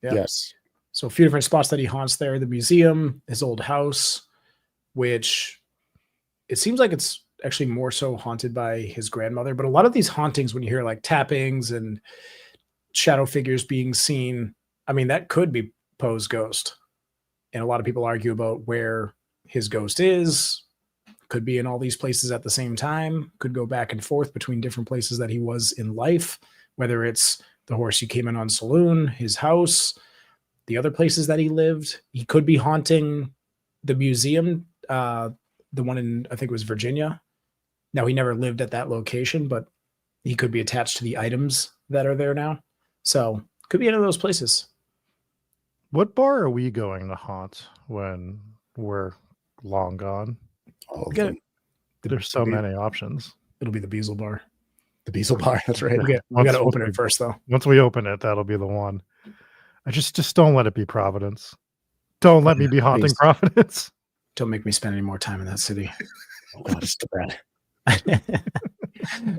S5: Yeah.
S4: Yes.
S5: So a few different spots that he haunts there: the museum, his old house, which it seems like it's actually more so haunted by his grandmother. But a lot of these hauntings, when you hear like tappings and shadow figures being seen, I mean, that could be Poe's ghost. And a lot of people argue about where his ghost is. Could be in all these places at the same time. Could go back and forth between different places that he was in life, whether it's the horse you came in on saloon, his house, the other places that he lived. He could be haunting the museum, the one in, I think it was Virginia. Now, he never lived at that location, but he could be attached to the items that are there now. So could be any of those places.
S3: What bar are we going to haunt when we're long gone? There's so many options.
S5: It'll be the Beazle Bar.
S4: The Beazle Bar. That's right.
S5: We got to open it first, though.
S3: Once we open it, that'll be the one. I just don't let it be Providence. Don't let me be haunting Providence.
S5: Don't make me spend any more time in that city.
S4: Oh God, it's too bad.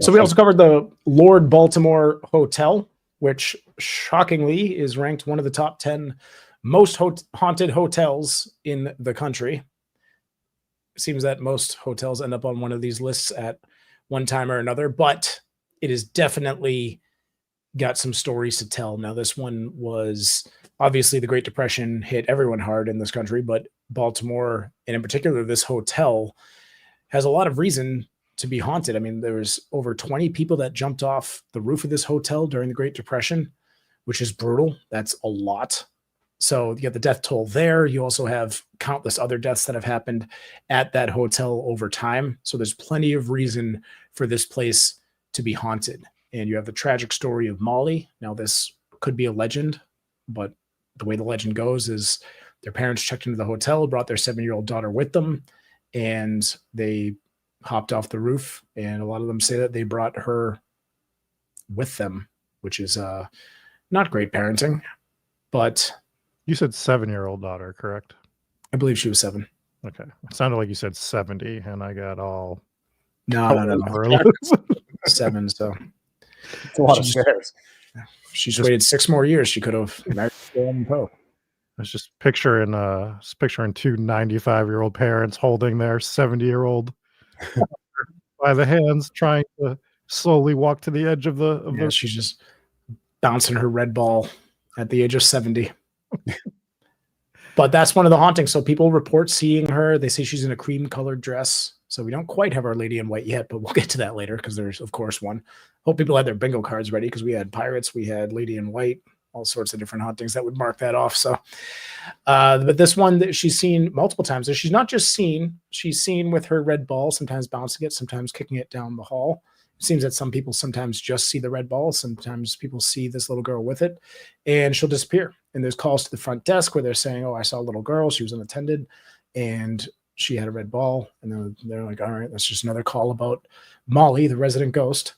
S5: So we also covered the Lord Baltimore Hotel, which shockingly is ranked one of the top 10 most haunted hotels in the country. It seems that most hotels end up on one of these lists at one time or another, but it is definitely got some stories to tell. Now, this one was obviously the Great Depression hit everyone hard in this country, but Baltimore, and in particular, this hotel has a lot of reason to be haunted. I mean, there was over 20 people that jumped off the roof of this hotel during the Great Depression, which is brutal. That's a lot. So you got the death toll there. You also have countless other deaths that have happened at that hotel over time. So there's plenty of reason for this place to be haunted. And you have the tragic story of Molly. Now, this could be a legend, but the way the legend goes is their parents checked into the hotel, brought their 7-year-old daughter with them, and they hopped off the roof. And a lot of them say that they brought her with them, which is not great parenting, but...
S3: You said 7-year-old daughter, correct?
S5: I believe she was 7.
S3: Okay. It sounded like you said 70, and I got all...
S5: No. 7, so...
S4: It's a lot of shares.
S5: She's waited 6 more years. She could have married Edgar Allan Poe.
S3: I was just picturing two 95-year-old parents holding their 70-year-old by the hands, trying to slowly walk to the edge of the...
S5: She's just bouncing her red ball at the age of 70. But that's one of the hauntings. So people report seeing her. They say she's in a cream-colored dress. So we don't quite have Our Lady in White yet, but we'll get to that later because there's, of course, one. Hope people had their bingo cards ready because we had pirates, we had Lady in White, all sorts of different hauntings that would mark that off. So, but this one that she's seen multiple times. So she's not just seen; she's seen with her red ball, sometimes bouncing it, sometimes kicking it down the hall. It seems that some people sometimes just see the red ball. Sometimes people see this little girl with it, and she'll disappear. And there's calls to the front desk where they're saying, "Oh, I saw a little girl. She was unattended, and she had a red ball." And then they're like, "All right, that's just another call about Molly, the resident ghost."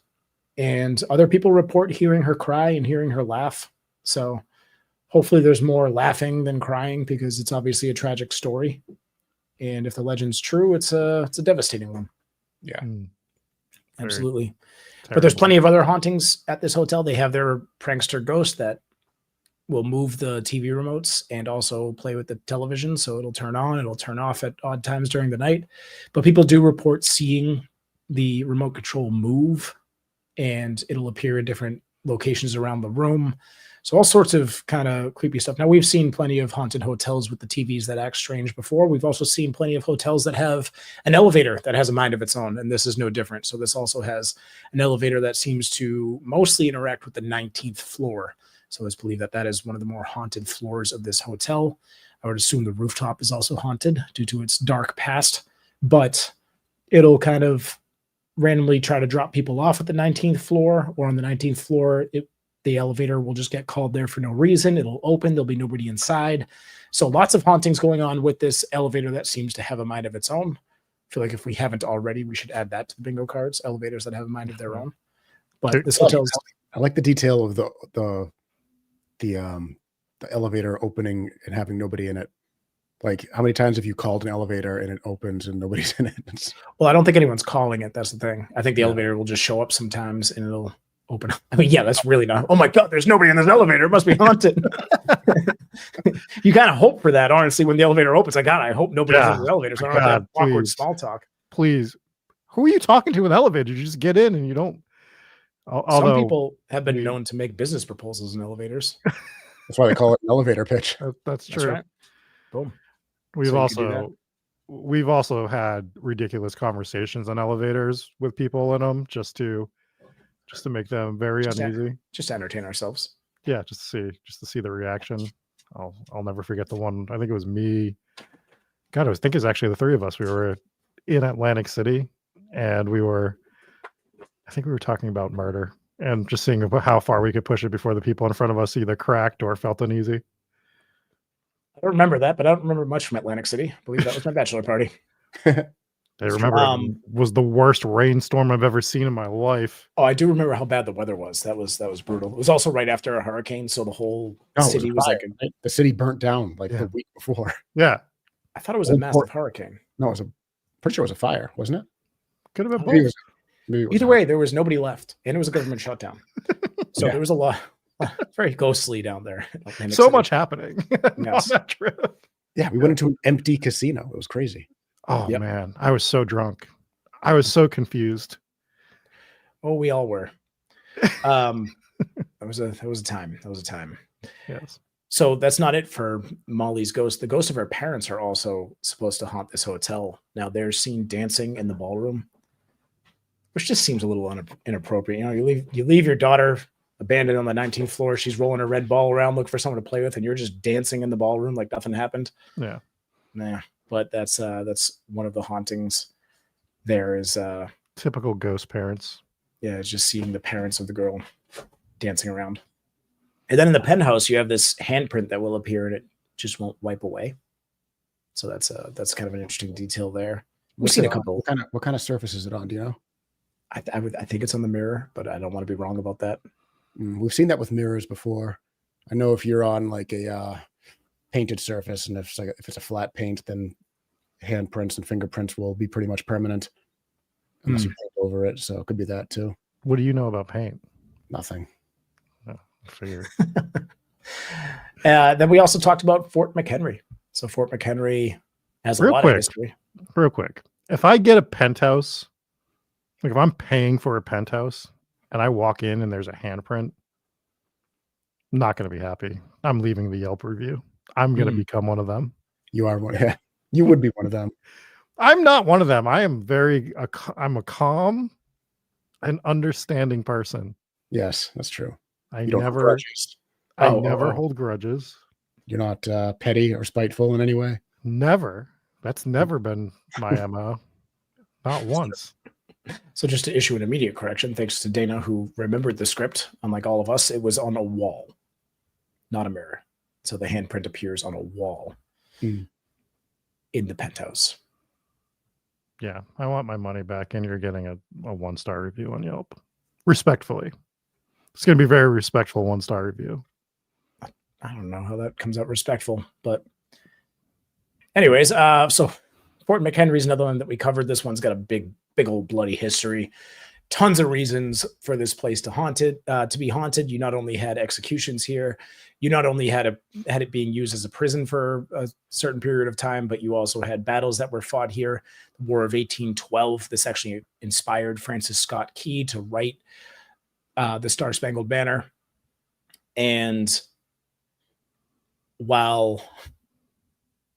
S5: And other people report hearing her cry and hearing her laugh. So hopefully there's more laughing than crying because it's obviously a tragic story. And if the legend's true, it's a devastating one.
S4: Yeah.
S5: Absolutely. But there's plenty of other hauntings at this hotel. They have their prankster ghost that will move the TV remotes and also play with the television. So it'll turn on, it'll turn off at odd times during the night. But people do report seeing the remote control move, and it'll appear in different locations around the room. So all sorts of kind of creepy stuff. Now, we've seen plenty of haunted hotels with the TVs that act strange before. We've also seen plenty of hotels that have an elevator that has a mind of its own, and this is no different. So this also has an elevator that seems to mostly interact with the 19th floor. So it's believed that that is one of the more haunted floors of this hotel. I would assume the rooftop is also haunted due to its dark past, but it'll kind of randomly try to drop people off at the 19th floor, or on the 19th floor, the elevator will just get called there for no reason. It'll open. There'll be nobody inside. So lots of hauntings going on with this elevator that seems to have a mind of its own. I feel like if we haven't already, we should add that to the bingo cards, elevators that have a mind of their own. But this hotel's...
S4: I like the detail of the elevator opening and having nobody in it. Like, how many times have you called an elevator and it opens and nobody's in it?
S5: Well, I don't think anyone's calling it. That's the thing. I think the elevator will just show up sometimes and it'll open up. I mean, yeah, that's really not. Oh my God, there's nobody in this elevator. It must be haunted. You kind of hope for that, honestly, when the elevator opens. Like, God, I hope nobody's in the elevator, so I don't have that awkward small talk.
S3: Please, who are you talking to in the elevator? You just get in and you don't.
S5: Some people have been known to make business proposals in elevators.
S4: That's why they call it an elevator pitch.
S3: That's true.
S5: That's right. Boom.
S3: We've also had ridiculous conversations on elevators with people in them just to make them very uneasy.
S5: Just to entertain ourselves.
S3: Yeah, just to see the reaction. I'll never forget the one. I think it was me. God, I think it's actually the three of us. We were in Atlantic City, and I think we were talking about murder and just seeing how far we could push it before the people in front of us either cracked or felt uneasy.
S5: I don't remember that, but I don't remember much from Atlantic City. I believe that was my bachelor party.
S3: I remember it was the worst rainstorm I've ever seen in my life.
S5: Oh, I do remember how bad the weather was. That was brutal. It was also right after a hurricane, so the whole city was like
S4: the city burnt down the week before.
S3: Yeah,
S5: I thought it was a massive hurricane.
S4: No, pretty sure it was a fire, wasn't it?
S3: Could have been both.
S5: Either way, there was nobody left, and it was a government shutdown. So there was a lot. Very ghostly down there.
S3: So much happening on that trip.
S4: Yeah, we went into an empty casino. It was crazy.
S3: Oh man, I was so drunk. I was so confused.
S5: Oh, we all were. That was a time. That was a time.
S3: Yes.
S5: So that's not it for Molly's ghost. The ghosts of her parents are also supposed to haunt this hotel. Now they're seen dancing in the ballroom, which just seems a little inappropriate. You know, you leave your daughter abandoned on the 19th floor. She's rolling a red ball around, looking for someone to play with, and you're just dancing in the ballroom like nothing happened.
S3: Yeah.
S5: Nah. But that's one of the hauntings. There is
S3: typical ghost parents.
S5: Yeah, it's just seeing the parents of the girl dancing around. And then in the penthouse, you have this handprint that will appear and it just won't wipe away. So that's kind of an interesting detail there. We've seen a couple.
S4: What kind of surface is it on? Do you know?
S5: I think it's on the mirror, but I don't want to be wrong about that.
S4: We've seen that with mirrors before. I know if you're on like a painted surface, and if it's a flat paint, then handprints and fingerprints will be pretty much permanent unless you paint over it. So it could be that too.
S3: What do you know about paint?
S4: Nothing.
S3: No, I figured.
S5: Then we also talked about Fort McHenry. So Fort McHenry has a lot of history.
S3: Real quick, if I get a penthouse, like if I'm paying for a penthouse and I walk in and there's a handprint, I'm not going to be happy. I'm leaving the Yelp review. I'm going to become one of them.
S4: You are one. Yeah, you would be one of them.
S3: I'm not one of them. I am I'm a calm and understanding person.
S4: Yes, that's true.
S3: I never hold grudges.
S4: You're not petty or spiteful in any way.
S3: Never. That's never been my MO. Not once.
S5: So just to issue an immediate correction, thanks to Dana, who remembered the script, unlike all of us, it was on a wall, not a mirror. So the handprint appears on a wall in the penthouse.
S3: Yeah, I want my money back, and you're getting a 1-star review on Yelp. Respectfully. It's going to be a very respectful 1-star review.
S5: I don't know how that comes out respectful, but anyways, so Fort McHenry is another one that we covered. This one's got a big old bloody history. tons of reasons for this place to be haunted. You not only had executions here, you not only had it being used as a prison for a certain period of time, but you also had battles that were fought here. The War of 1812. This actually inspired Francis Scott Key to write the Star Spangled Banner. And while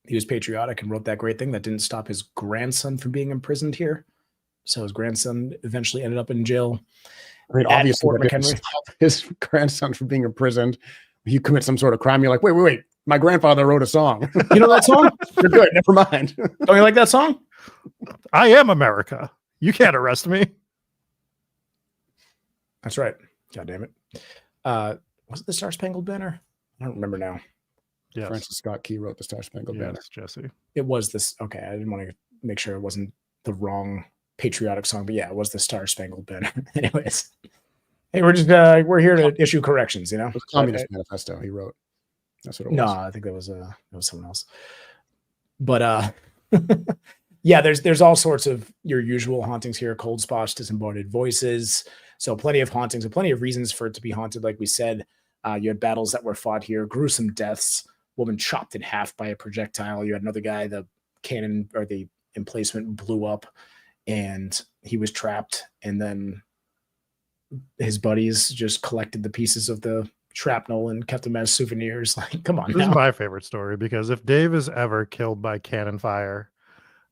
S5: he was patriotic and wrote that great thing, that didn't stop his grandson from being imprisoned here. So his grandson eventually ended up in jail.
S4: I mean, obviously,
S5: Fort
S4: that didn't
S5: McHenry.
S4: stop his grandson from being imprisoned. You commit some sort of crime, you're like, wait. My grandfather wrote a song.
S5: You know that song?
S4: You're good. Never mind.
S5: Don't you like that song?
S3: I am America. You can't arrest me.
S5: That's right. God damn it. Was it the Star Spangled Banner? I don't remember now.
S3: Yes.
S4: Francis Scott Key wrote the Star Spangled Banner.
S3: Yes, Jesse.
S5: It was this. Okay, I didn't want to make sure it wasn't the wrong patriotic song, but yeah, it was the Star Spangled Banner. Anyways, hey, we're here to issue corrections. You know,
S4: It was Communist Manifesto he wrote. That's what it was.
S5: No, I think that was someone else. But yeah, there's all sorts of your usual hauntings here: cold spots, disembodied voices. So plenty of hauntings and plenty of reasons for it to be haunted. Like we said, you had battles that were fought here, gruesome deaths, woman chopped in half by a projectile. You had another guy, the cannon or the emplacement blew up and he was trapped. And then his buddies just collected the pieces of the shrapnel and kept them as souvenirs. Like, come on.
S3: This is my favorite story because if Dave is ever killed by cannon fire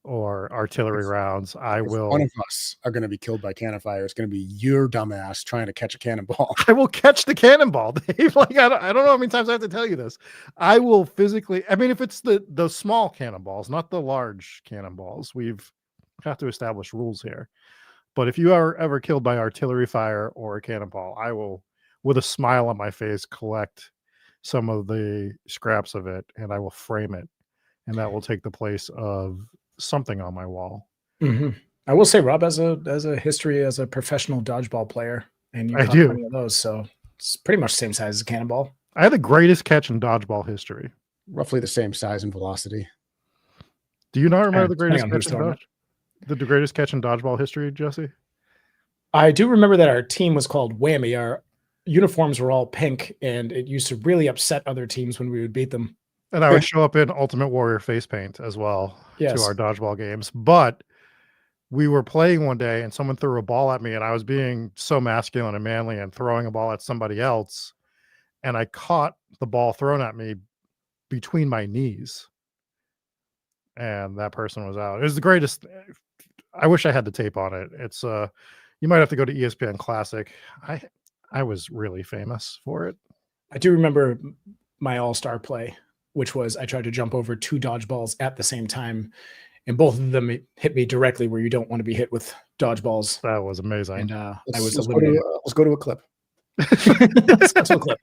S3: or artillery rounds, I will.
S4: One of us are going to be killed by cannon fire. It's going to be your dumbass trying to catch a cannonball.
S3: I will catch the cannonball, Dave. Like I don't know how many times I have to tell you this. I will physically. I mean, if it's the small cannonballs, not the large cannonballs, we've have to establish rules here. But if you are ever killed by artillery fire or a cannonball, I will, with a smile on my face, collect some of the scraps of it and I will frame it, and that will take the place of something on my wall.
S5: Mm-hmm. I will say, Rob has a history as a professional dodgeball player, and you
S3: I
S5: caught
S3: do.
S5: many of those, so it's pretty much the same size as a cannonball.
S3: I had the greatest catch in dodgeball history.
S4: Roughly the same size and velocity.
S3: Do you not remember the
S5: Depending
S3: greatest
S5: on who's
S3: catch in
S5: throwing it.
S3: the greatest catch in dodgeball history, Jesse?
S5: I do remember that our team was called Whammy. Our uniforms were all pink, and it used to really upset other teams when we would beat them.
S3: And I would show up in Ultimate Warrior face paint as well
S5: Yes.
S3: to our dodgeball games. But we were playing one day and someone threw a ball at me, and I was being so masculine and manly and throwing a ball at somebody else. And I caught the ball thrown at me between my knees. And that person was out. It was the greatest. I wish I had the tape on it. It's you might have to go to ESPN Classic. I was really famous for it.
S5: I do remember my all-star play, which was I tried to jump over 2 dodgeballs at the same time, and both of them hit me directly where you don't want to be hit with dodgeballs.
S3: That was amazing.
S5: And I was
S4: Let's
S5: eliminated.
S4: go to a clip.
S5: That's a clip.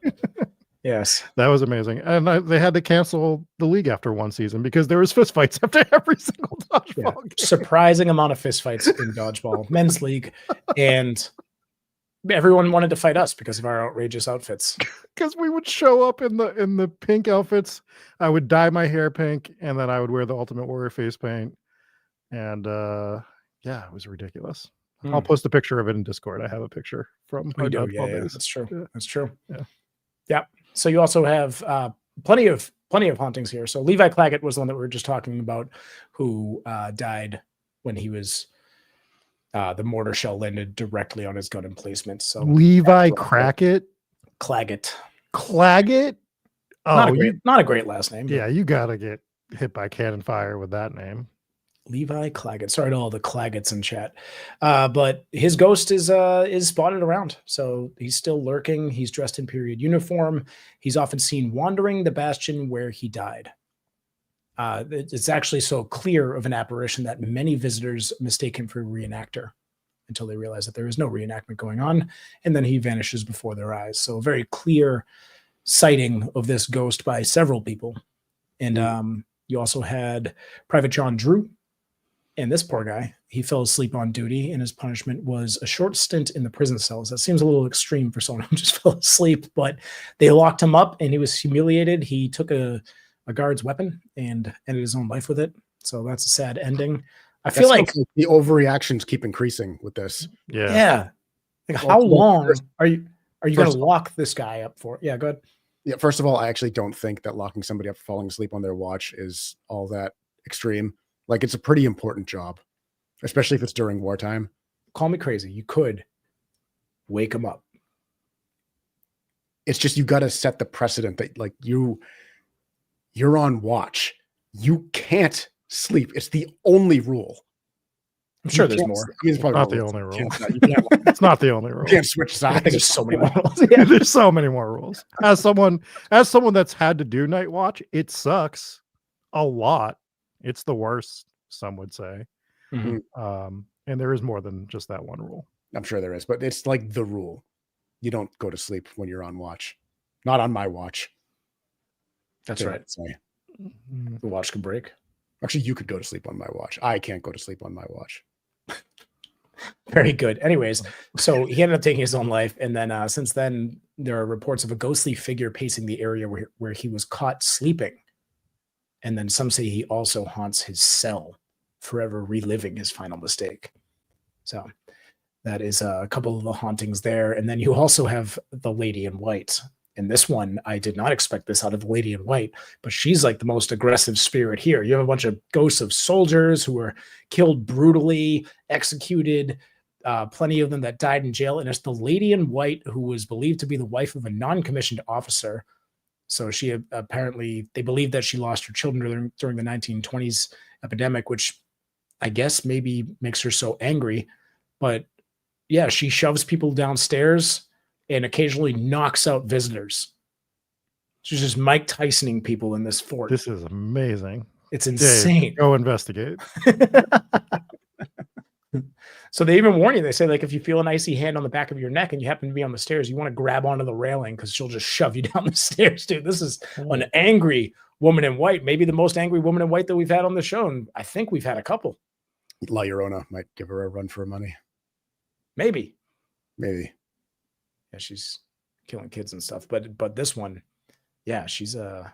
S5: Yes.
S3: That was amazing. And they had to cancel the league after one season because there was fistfights after every single dodgeball game.
S5: Surprising amount of fistfights in dodgeball, men's league, and everyone wanted to fight us because of our outrageous outfits.
S3: Because we would show up in the pink outfits. I would dye my hair pink, and then I would wear the Ultimate Warrior face paint. And yeah, it was ridiculous. I'll post a picture of it in Discord. I have a picture from our dodgeball days.
S5: That's true.
S3: Yeah.
S5: That's true.
S3: Yeah.
S5: Yeah. So you also have plenty of hauntings here. So Levi Claggett was the one that we were just talking about, who died when he was the mortar shell landed directly on his gun emplacement. So
S3: Levi Claggett.
S5: Claggett.
S3: Oh,
S5: Not a great last name.
S3: yeah, you gotta get hit by cannon fire with that name.
S5: Levi Claggett. Sorry to all the Claggetts in chat. But his ghost is spotted around. So he's still lurking. He's dressed in period uniform. He's often seen wandering the bastion where he died. It's actually so clear of an apparition that many visitors mistake him for a reenactor until they realize that there is no reenactment going on. And then he vanishes before their eyes. So a very clear sighting of this ghost by several people. And you also had Private John Drew. And this poor guy, he fell asleep on duty, and his punishment was a short stint in the prison cells. That seems a little extreme for someone who just fell asleep, but they locked him up and he was humiliated. He took a guard's weapon and ended his own life with it. So that's a sad ending. I feel like
S4: the overreactions keep increasing with this.
S5: yeah. Like
S4: Well,
S5: how
S4: well,
S5: long
S4: first-
S5: are you going
S4: first
S5: to
S4: of
S5: lock this guy up for? Yeah, go ahead.
S4: Yeah, first of all, I actually don't think that locking somebody up for falling asleep on their watch is all that extreme. Like, it's a pretty important job, especially if it's during wartime.
S5: Call me crazy. You could wake him up.
S4: It's just you got to set the precedent that like you're on watch. You can't sleep. It's the only rule.
S5: I'm sure
S4: You
S5: there's
S4: can't
S5: more.
S4: sleep. I mean, it's probably
S3: Not the
S4: rules.
S3: only rule.
S4: You can't,
S3: It's not the only rule.
S4: you can't switch
S5: I
S4: sides.
S5: think there's so many more rules.
S3: There's so many more rules. As someone that's had to do night watch, it sucks a lot. It's the worst, some would say.
S5: Mhm.
S3: And there is more than just that one rule.
S4: I'm sure there is, but it's like the rule. You don't go to sleep when you're on watch. Not on my watch.
S5: That's
S4: Yeah,
S5: right.
S4: sorry.
S5: The watch can break.
S4: Actually, you could go to sleep on my watch. I can't go to sleep on my watch.
S5: Very good. Anyways, so he ended up taking his own life. And then since then, there are reports of a ghostly figure pacing the area where he was caught sleeping. And then some say he also haunts his cell, forever reliving his final mistake. So that is a couple of the hauntings there. And then you also have the Lady in White. And this one, I did not expect this out of the Lady in White, but she's like the most aggressive spirit here. You have a bunch of ghosts of soldiers who were killed brutally, executed, plenty of them that died in jail. And it's the Lady in White who was believed to be the wife of a non-commissioned officer. So she apparently, they believe that she lost her children during the 1920s epidemic, which I guess maybe makes her so angry. But yeah, she shoves people downstairs and occasionally knocks out visitors. She's just Mike Tysoning people in this fort.
S3: This is amazing.
S5: It's
S3: Dave,
S5: insane.
S3: go investigate.
S5: So they even warn you. They say, like, if you feel an icy hand on the back of your neck and you happen to be on the stairs, you want to grab onto the railing because she'll just shove you down the stairs, dude. This is an angry woman in white, maybe the most angry woman in white that we've had on the show. And I think we've had a couple.
S4: La Llorona might give her a run for her money.
S5: Maybe.
S4: Maybe.
S5: Yeah, she's killing kids and stuff. But this one, yeah, she's an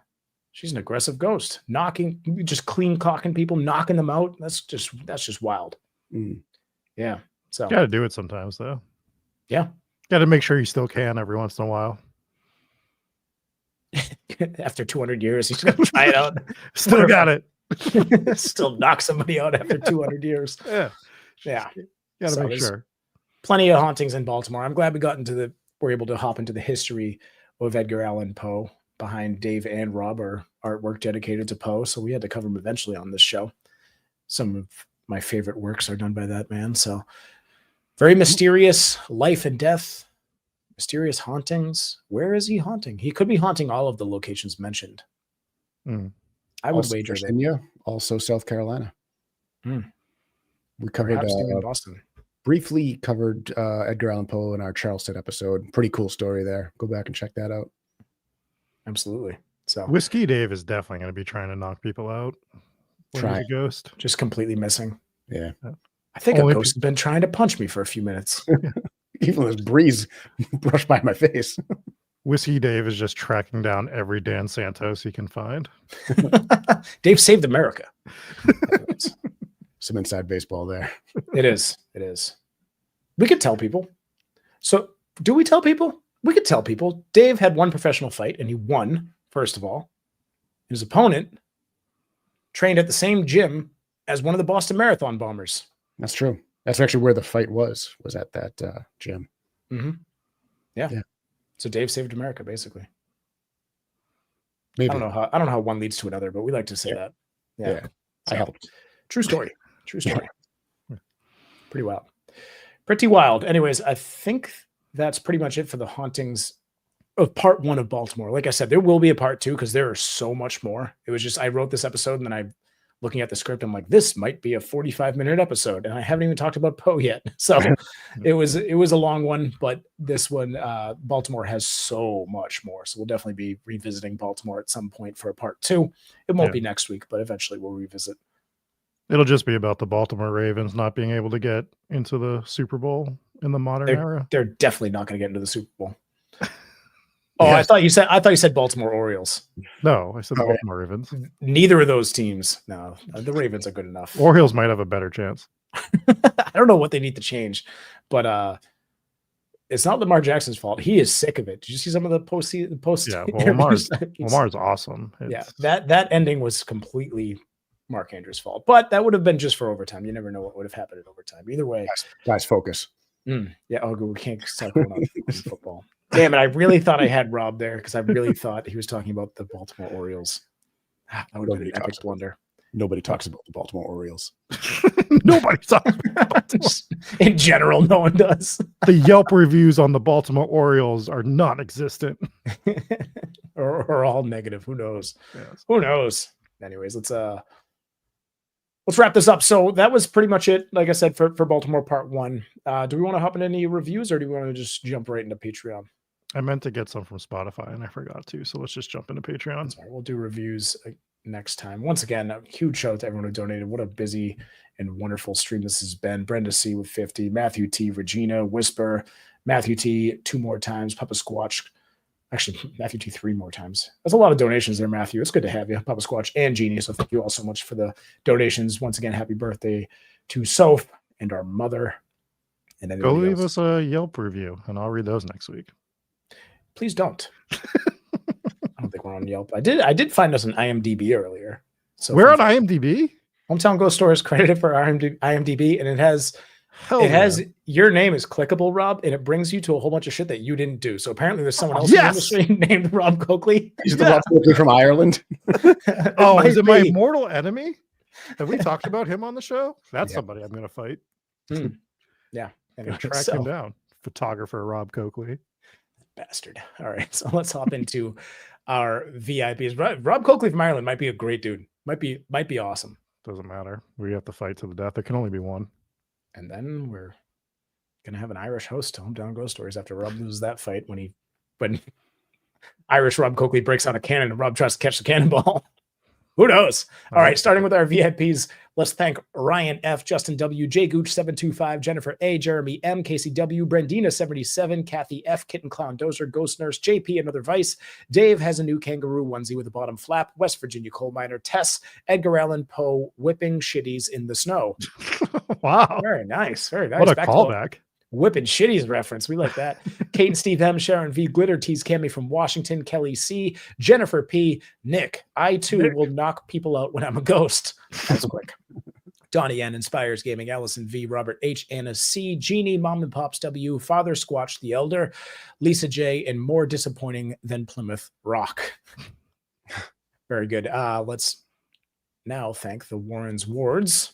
S5: aggressive ghost, just clean cocking people, knocking them out. That's just wild.
S4: Mm.
S5: Yeah. So
S3: Got to do it sometimes, though.
S5: yeah.
S3: Got to make sure you still can every once in a while.
S5: After 200 years, he's gonna try it out.
S3: Still got it.
S5: Still knock somebody out after 200 years.
S3: Yeah.
S5: Yeah.
S3: Got to
S5: So
S3: make
S5: there's
S3: sure.
S5: Plenty of hauntings in Baltimore. I'm glad we're able to hop into the history of Edgar Allan Poe. Behind Dave and Rob are artwork dedicated to Poe, so we had to cover him eventually on this show. Some of my favorite works are done by that man. So very mysterious life and death, mysterious hauntings. Where is he haunting? He could be haunting all of the locations mentioned.
S3: Mm.
S5: I would
S4: Also
S5: wager that.
S4: Virginia, also South Carolina.
S5: Hmm.
S4: We covered
S5: Perhaps even Boston.
S4: briefly covered Edgar Allan Poe in our Charleston episode. Pretty cool story there. Go back and check that out.
S5: Absolutely. So
S3: Whiskey Dave is definitely going to be trying to knock people out when he's a ghost.
S5: just completely missing.
S4: Yeah.
S5: I think
S3: Only
S5: a ghost has been trying to punch me for a few minutes.
S4: Even this breeze brushed by my face.
S3: Whiskey Dave is just tracking down every Dan Santos he can find.
S5: Dave saved America.
S4: Some inside baseball there.
S5: It is. It is. We could tell people. So do we tell people? We could tell people. Dave had one professional fight and he won, first of all. His opponent trained at the same gym as one of the Boston Marathon bombers.
S4: That's true. That's actually where the fight was at that gym.
S5: Mm-hmm. Yeah.
S4: Yeah.
S5: So Dave saved America, basically.
S4: Maybe.
S5: I don't know how one leads to another, but we like to say that.
S4: Yeah. I helped.
S5: True story. True story. Pretty wild. Pretty wild. Anyways, I think that's pretty much it for the hauntings of part 1 of Baltimore. Like I said, there will be a part 2 because there are so much more. It was just, I wrote this episode and then I, looking at the script, I'm like, this might be a 45-minute episode. And I haven't even talked about Poe yet. So it was a long one, but this one, Baltimore has so much more. So we'll definitely be revisiting Baltimore at some point for a part 2. It won't be next week, but eventually we'll revisit.
S3: It'll just be about the Baltimore Ravens not being able to get into the Super Bowl in the modern era.
S5: They're definitely not going to get into the Super Bowl. Oh,
S4: Yes.
S5: I thought you said Baltimore Orioles.
S3: No, I said the
S4: Okay.
S3: Baltimore Ravens.
S5: Neither of those teams. No, the Ravens are good enough.
S3: Orioles might have a better chance.
S5: I don't know what they need to change, but it's not Lamar Jackson's fault. He is sick of it. Did you see some of the post?
S3: Yeah, well, Lamar's awesome.
S5: Yeah,
S3: It's-
S5: that ending was completely Mark Andrews' fault, but that would have been just for overtime. You never know what would have happened in overtime. Either way,
S4: Guys, focus.
S5: yeah. Oh, we can't start going on football. Damn it! I really thought I had Rob there because I really thought he was talking about the Baltimore Orioles. That would have been an epic blunder.
S4: Nobody talks about the Baltimore Orioles.
S3: Nobody's talking about Baltimore.
S5: In general, no one does.
S3: The Yelp reviews on the Baltimore Orioles are non-existent.
S5: or all negative. Who knows?
S3: Yes.
S5: Who knows? Anyways, let's wrap this up. So that was pretty much it. Like I said, for Baltimore Part 1. Do we want to hop into any reviews or do we want to just jump right into Patreon?
S3: I meant to get some from Spotify and I forgot to, so let's just jump into Patreon.
S5: Sorry, we'll do reviews next time. Once again, a huge shout out to everyone who donated. What a busy and wonderful stream this has been. Brenda C with 50, Matthew T, Regina, Whisper, Matthew T 2 more times, Papa Squatch. Actually, Matthew T 3 more times. That's a lot of donations there, Matthew. It's good to have you, Papa Squatch and Jeannie. So thank you all so much for the donations. Once again, happy birthday to Soph and our mother. And
S3: Go
S5: anybody
S3: leave
S5: else.
S3: us a Yelp review and I'll read those next week.
S5: Please don't. I don't think we're on Yelp. I did find us on IMDb earlier. So
S3: We're on IMDb?
S5: Hometown Ghost Story is credited for IMDb, and it has
S3: Hell yeah.
S5: your name is clickable, Rob, and it brings you to a whole bunch of shit that you didn't do. So apparently there's someone else in the industry named Rob Coakley.
S4: He's the Rob Coakley from Ireland.
S3: Oh,
S5: might
S3: is it my
S5: be.
S3: mortal enemy? Have we talked about him on the show? That's
S4: Yeah.
S3: somebody I'm going to fight.
S5: Yeah. Anyway,
S3: Track him down. Photographer Rob Coakley.
S5: bastard. All right, so let's hop into our VIPs. Rob Coakley from Ireland might be a great dude. Might be awesome.
S3: Doesn't matter. We have to fight to the death. There can only be one.
S5: And then we're gonna have an Irish host to Hometown Ghost Stories after Rob loses that fight when Irish Rob Coakley breaks out a cannon and Rob tries to catch the cannonball. Who knows? All right, starting with our VIPs, let's thank Ryan F, Justin W, J Gooch 725, Jennifer A, Jeremy M, Casey W, Brandina 77, Kathy F, Kitten Clown Dozer, Ghost Nurse, JP, Another Vice, Dave has a new kangaroo onesie with a bottom flap, West Virginia coal miner, Tess, Edgar Allan Poe, whipping shitties in the snow.
S3: Wow.
S5: Very nice. Very nice.
S3: What a
S5: Back to
S3: callback.
S5: Whipping shitties reference. We like that. Kate and Steve M, Sharon V, Glitter Tease Cammy from Washington, Kelly C, Jennifer P, Nick. I too will knock people out when I'm a ghost. That's quick. Donnie N, Inspires Gaming, Allison V, Robert H, Anna C, Jeannie, Mom and Pops W, Father Squatch the Elder, Lisa J, and more disappointing than Plymouth Rock. Very good. Let's now thank the Warrens Wards.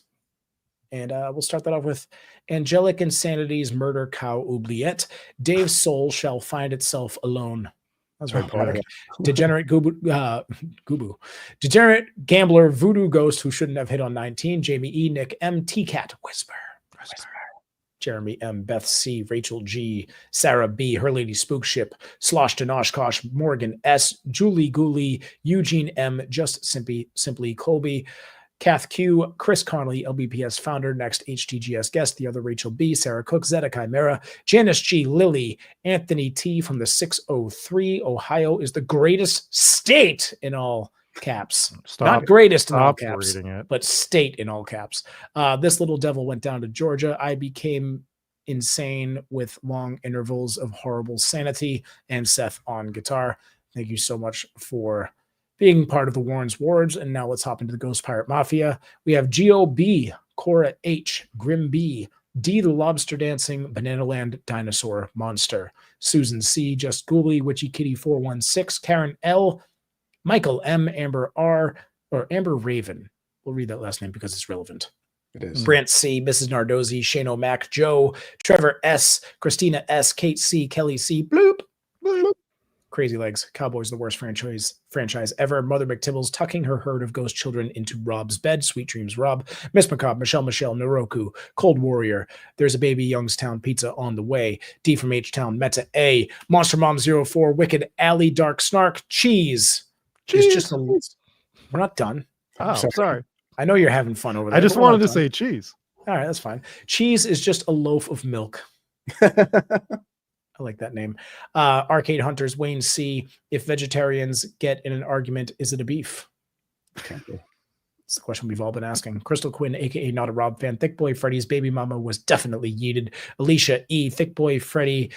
S5: And we'll start that off with Angelic Insanity's Murder Cow Oubliette. Dave's soul shall find itself alone. That was very poetic. Degenerate Gubu. Degenerate gambler, voodoo ghost who shouldn't have hit on 19. Jamie E, Nick M, T-Cat, Whisper. Jeremy M, Beth C, Rachel G, Sarah B, Her Lady Spookship, Slosh to Noshkosh, Morgan S, Julie Gooley, Eugene M, Just Simply Colby, Kath Q, Chris Connolly, LBPS founder, next HTGS guest, the other Rachel B, Sarah Cook, Zeta Chimera, Janice G, Lily, Anthony T from the 603. Ohio is the greatest state in all caps. Not greatest in all caps,
S3: reading it.
S5: but state in all caps. This little devil went down to Georgia. I became insane with long intervals of horrible sanity, and Seth on guitar. Thank you so much for being part of the Warrens Wards. And now let's hop into the Ghost Pirate Mafia. We have G.O.B., Cora H., Grim B., D, the Lobster Dancing, Banana Land Dinosaur Monster, Susan C., Just Ghoulie, Witchy Kitty 416, Karen L., Michael M., Amber R., or Amber Raven. We'll read that last name because it's relevant.
S4: It is.
S5: Brent C., Mrs. Nardozzi, Shane O'Mac, Joe, Trevor S., Christina S., Kate C., Kelly C., Bloop, Bloop. Crazy Legs, Cowboys, the worst franchise ever. Mother McTibbles tucking her herd of ghost children into Rob's bed. Sweet dreams, Rob. Miss Macabre, Michelle, Noroku, Cold Warrior. There's a baby Youngstown pizza on the way. D from H-Town, Meta A. Monster Mom 04, Wicked Alley, Dark Snark, Cheese. It's just we're not done.
S3: Oh, sorry.
S5: I know you're having fun over there.
S3: I just wanted to say cheese.
S5: All right, that's fine. Cheese is just a loaf of milk. I like that name. Arcade Hunters, Wayne C. If vegetarians get in an argument, is it a beef?
S4: Can't be.
S5: It's the question we've all been asking. Crystal Quinn, aka Not a Rob fan. Thick Boy Freddy's baby mama was definitely yeeted. Alicia E. Thick Boy Freddy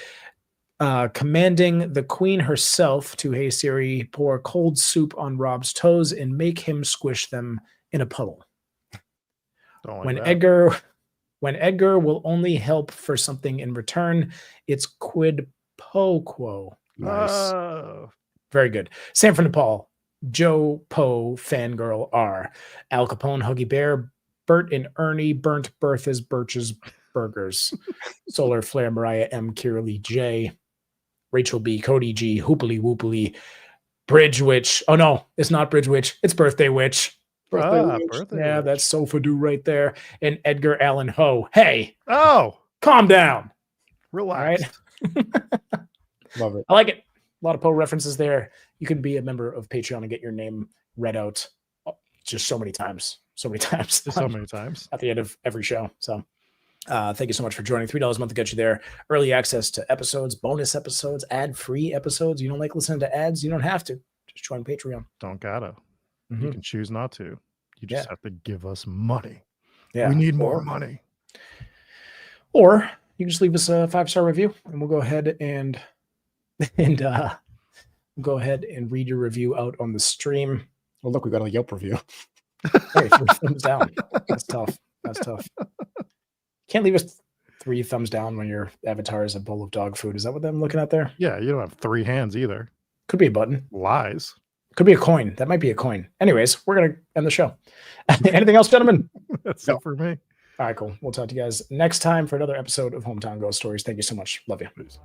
S5: commanding the queen herself to, hey Siri, pour cold soup on Rob's toes and make him squish them in a puddle.
S3: Don't like
S5: When
S3: that.
S5: Edgar will only help for something in return, it's quid pro quo.
S4: Nice.
S3: Oh.
S5: Very good. Sam from Nepal, Joe Poe, Fangirl R, Al Capone, Huggy Bear, Bert and Ernie, Burnt Bertha's Birch's Burgers, Solar Flare, Mariah M, Kiralee J, Rachel B, Cody G, Hoopily Whoopily, Bridge Witch. Oh no, it's not Bridge Witch, it's Birthday Witch.
S3: Birthday
S5: Yeah,
S3: Witch.
S5: that's Sofa Do right there. And Edgar Allan Poe. Hey,
S3: Oh,
S5: calm down.
S3: relax.
S4: Love it.
S5: I like it. A lot of Poe references there. You can be a member of Patreon and get your name read out just so many times. So many times.
S3: So many times.
S5: At the end of every show. So thank you so much for joining. $3 a month to get you there. Early access to episodes, bonus episodes, ad-free episodes. You don't like listening to ads? You don't have to. Just join Patreon.
S3: Don't gotta.
S5: Mhm.
S3: You can choose not to. You just
S5: Yeah.
S3: have to give us money.
S5: Yeah.
S3: We need more money.
S5: Or you can just leave us a 5-star review and we'll go ahead and go ahead and read your review out on the stream.
S4: Well, look, we got a Yelp review.
S5: Hey, 3 thumbs down. That's tough. That's tough. Can't leave us 3 thumbs down when your avatar is a bowl of dog food. Is that what I'm looking at there?
S3: Yeah, you don't have 3 hands either.
S5: Could be a button.
S3: Lies.
S5: Could be a coin. That might be a coin. Anyways, we're going to end the show. Anything else, gentlemen?
S3: That's
S4: No.
S3: it for me.
S5: All right, cool. We'll talk to you guys next time for another episode of Hometown Ghost Stories. Thank you so much. Love you.
S3: Peace.